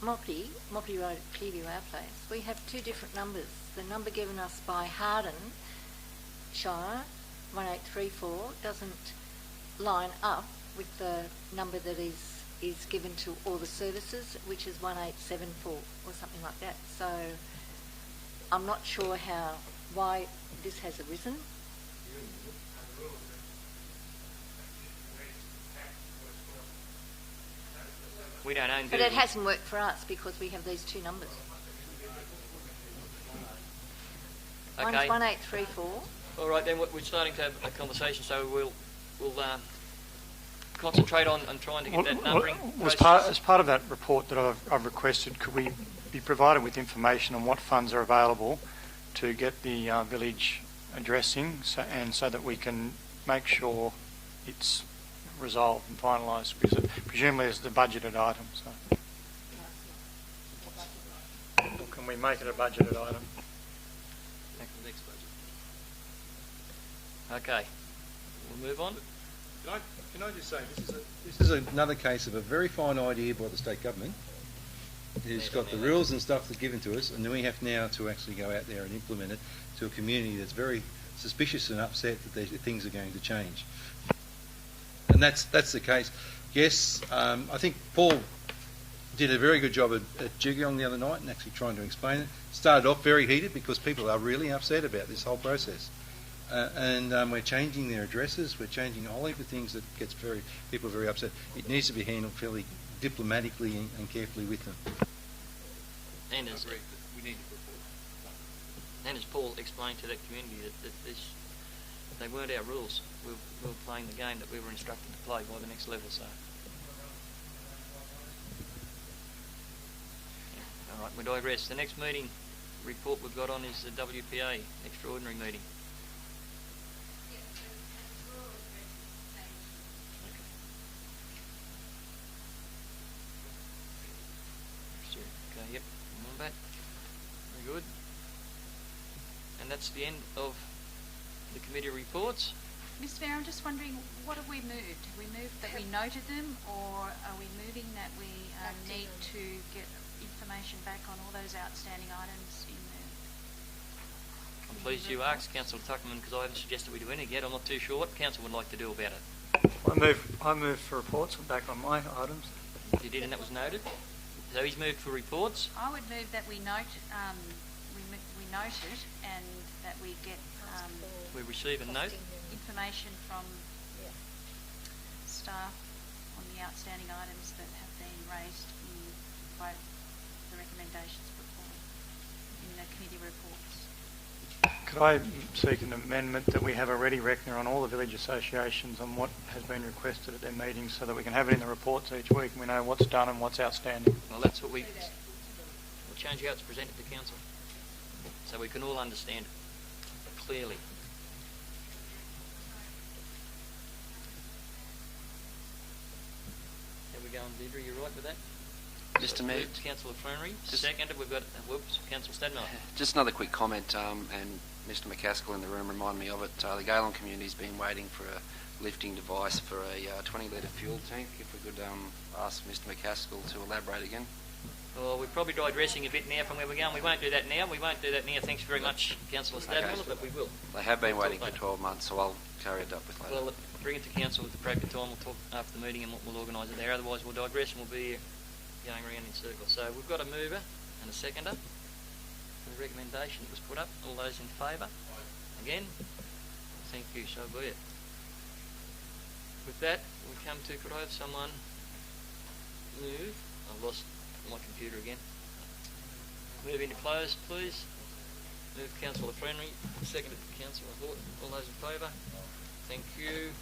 Moppy Road at Clearview, our place? We have two different numbers. The number given us by Harden Shire, 1834, doesn't line up with the number that is given to all the services, which is 1874 or something like that. So I'm not sure why this has arisen. We don't own. But it hasn't worked for us because we have these two numbers. Okay. One's 1834. All right, then we're starting to have a conversation, so we'll concentrate on trying to get that numbering. As part of that report that I've requested, could we be provided with information on what funds are available to get the village addressing, so that we can make sure it's resolved and finalised, because presumably it's the budgeted item. So. Or can we make it a budgeted item? Next budget. Okay, we'll move on. Can I just say, this is another case of a very fine idea by the state government, who's got the rules and stuff that's given to us, and then we have now to actually go out there and implement it to a community that's very suspicious and upset that things are going to change. And that's the case. Yes, I think Paul did a very good job at Jiggyong the other night and actually trying to explain it. Started off very heated because people are really upset about this whole process. And we're changing their addresses, we're changing a whole heap of things that gets people very upset. It needs to be handled fairly diplomatically and carefully with them. And as Paul explained to that community that they weren't our rules. We were playing the game that we were instructed to play by the next level. So, yeah. All right, we digress. The next meeting report we've got on is the WPA extraordinary meeting. Okay, yep, WOMBAT. Very good. And that's the end of the committee reports. Mr. Mayor, I'm just wondering, what have we moved? Have we moved that we noted them, or are we moving that we need to get information back on all those outstanding items in the... I'm pleased you asked, Councillor Tuckman, because I haven't suggested we do anything yet. I'm not too sure what Council would like to do about it. I move for reports. I'm back on my items. You did, and that was noted. So he's moved for reports. I would move that we note we note it, and that we get we receive a note. Information from staff on the outstanding items that have been raised by the recommendations put forward in the committee reports. Could I seek an amendment that we have a ready reckoner on all the village associations on what has been requested at their meetings, so that we can have it in the reports each week and we know what's done and what's outstanding? Well, that's what we'll change how it's presented to Council, so we can all understand it clearly. There we go, Deirdre, you're right with that? Mr. Mayor, Councillor Flannery. Seconded, we've got Councillor Stadmiller. Just another quick comment, and Mr. McCaskill in the room reminded me of it. The Gaylong community's been waiting for a lifting device for a 20-litre fuel tank. If we could ask Mr. McCaskill to elaborate again. Well, we're probably digressing a bit now from where we're going. We won't do that now. Thanks very much, Councillor Stadmiller, but we will. They have been waiting for 12 months, so I'll carry it up with later. Well, bring it to Council at the appropriate time. We'll talk after the meeting and we'll organise it there. Otherwise, we'll digress and we'll be here going around in circles. So we've got a mover and a seconder for the recommendation that was put up. All those in favour? Again? Thank you, so be it. With that, we come to, could I have someone move? I've lost my computer again. Move into close, please. Move Councillor Flannery, seconded Councillor Horton. All those in favour? Thank you.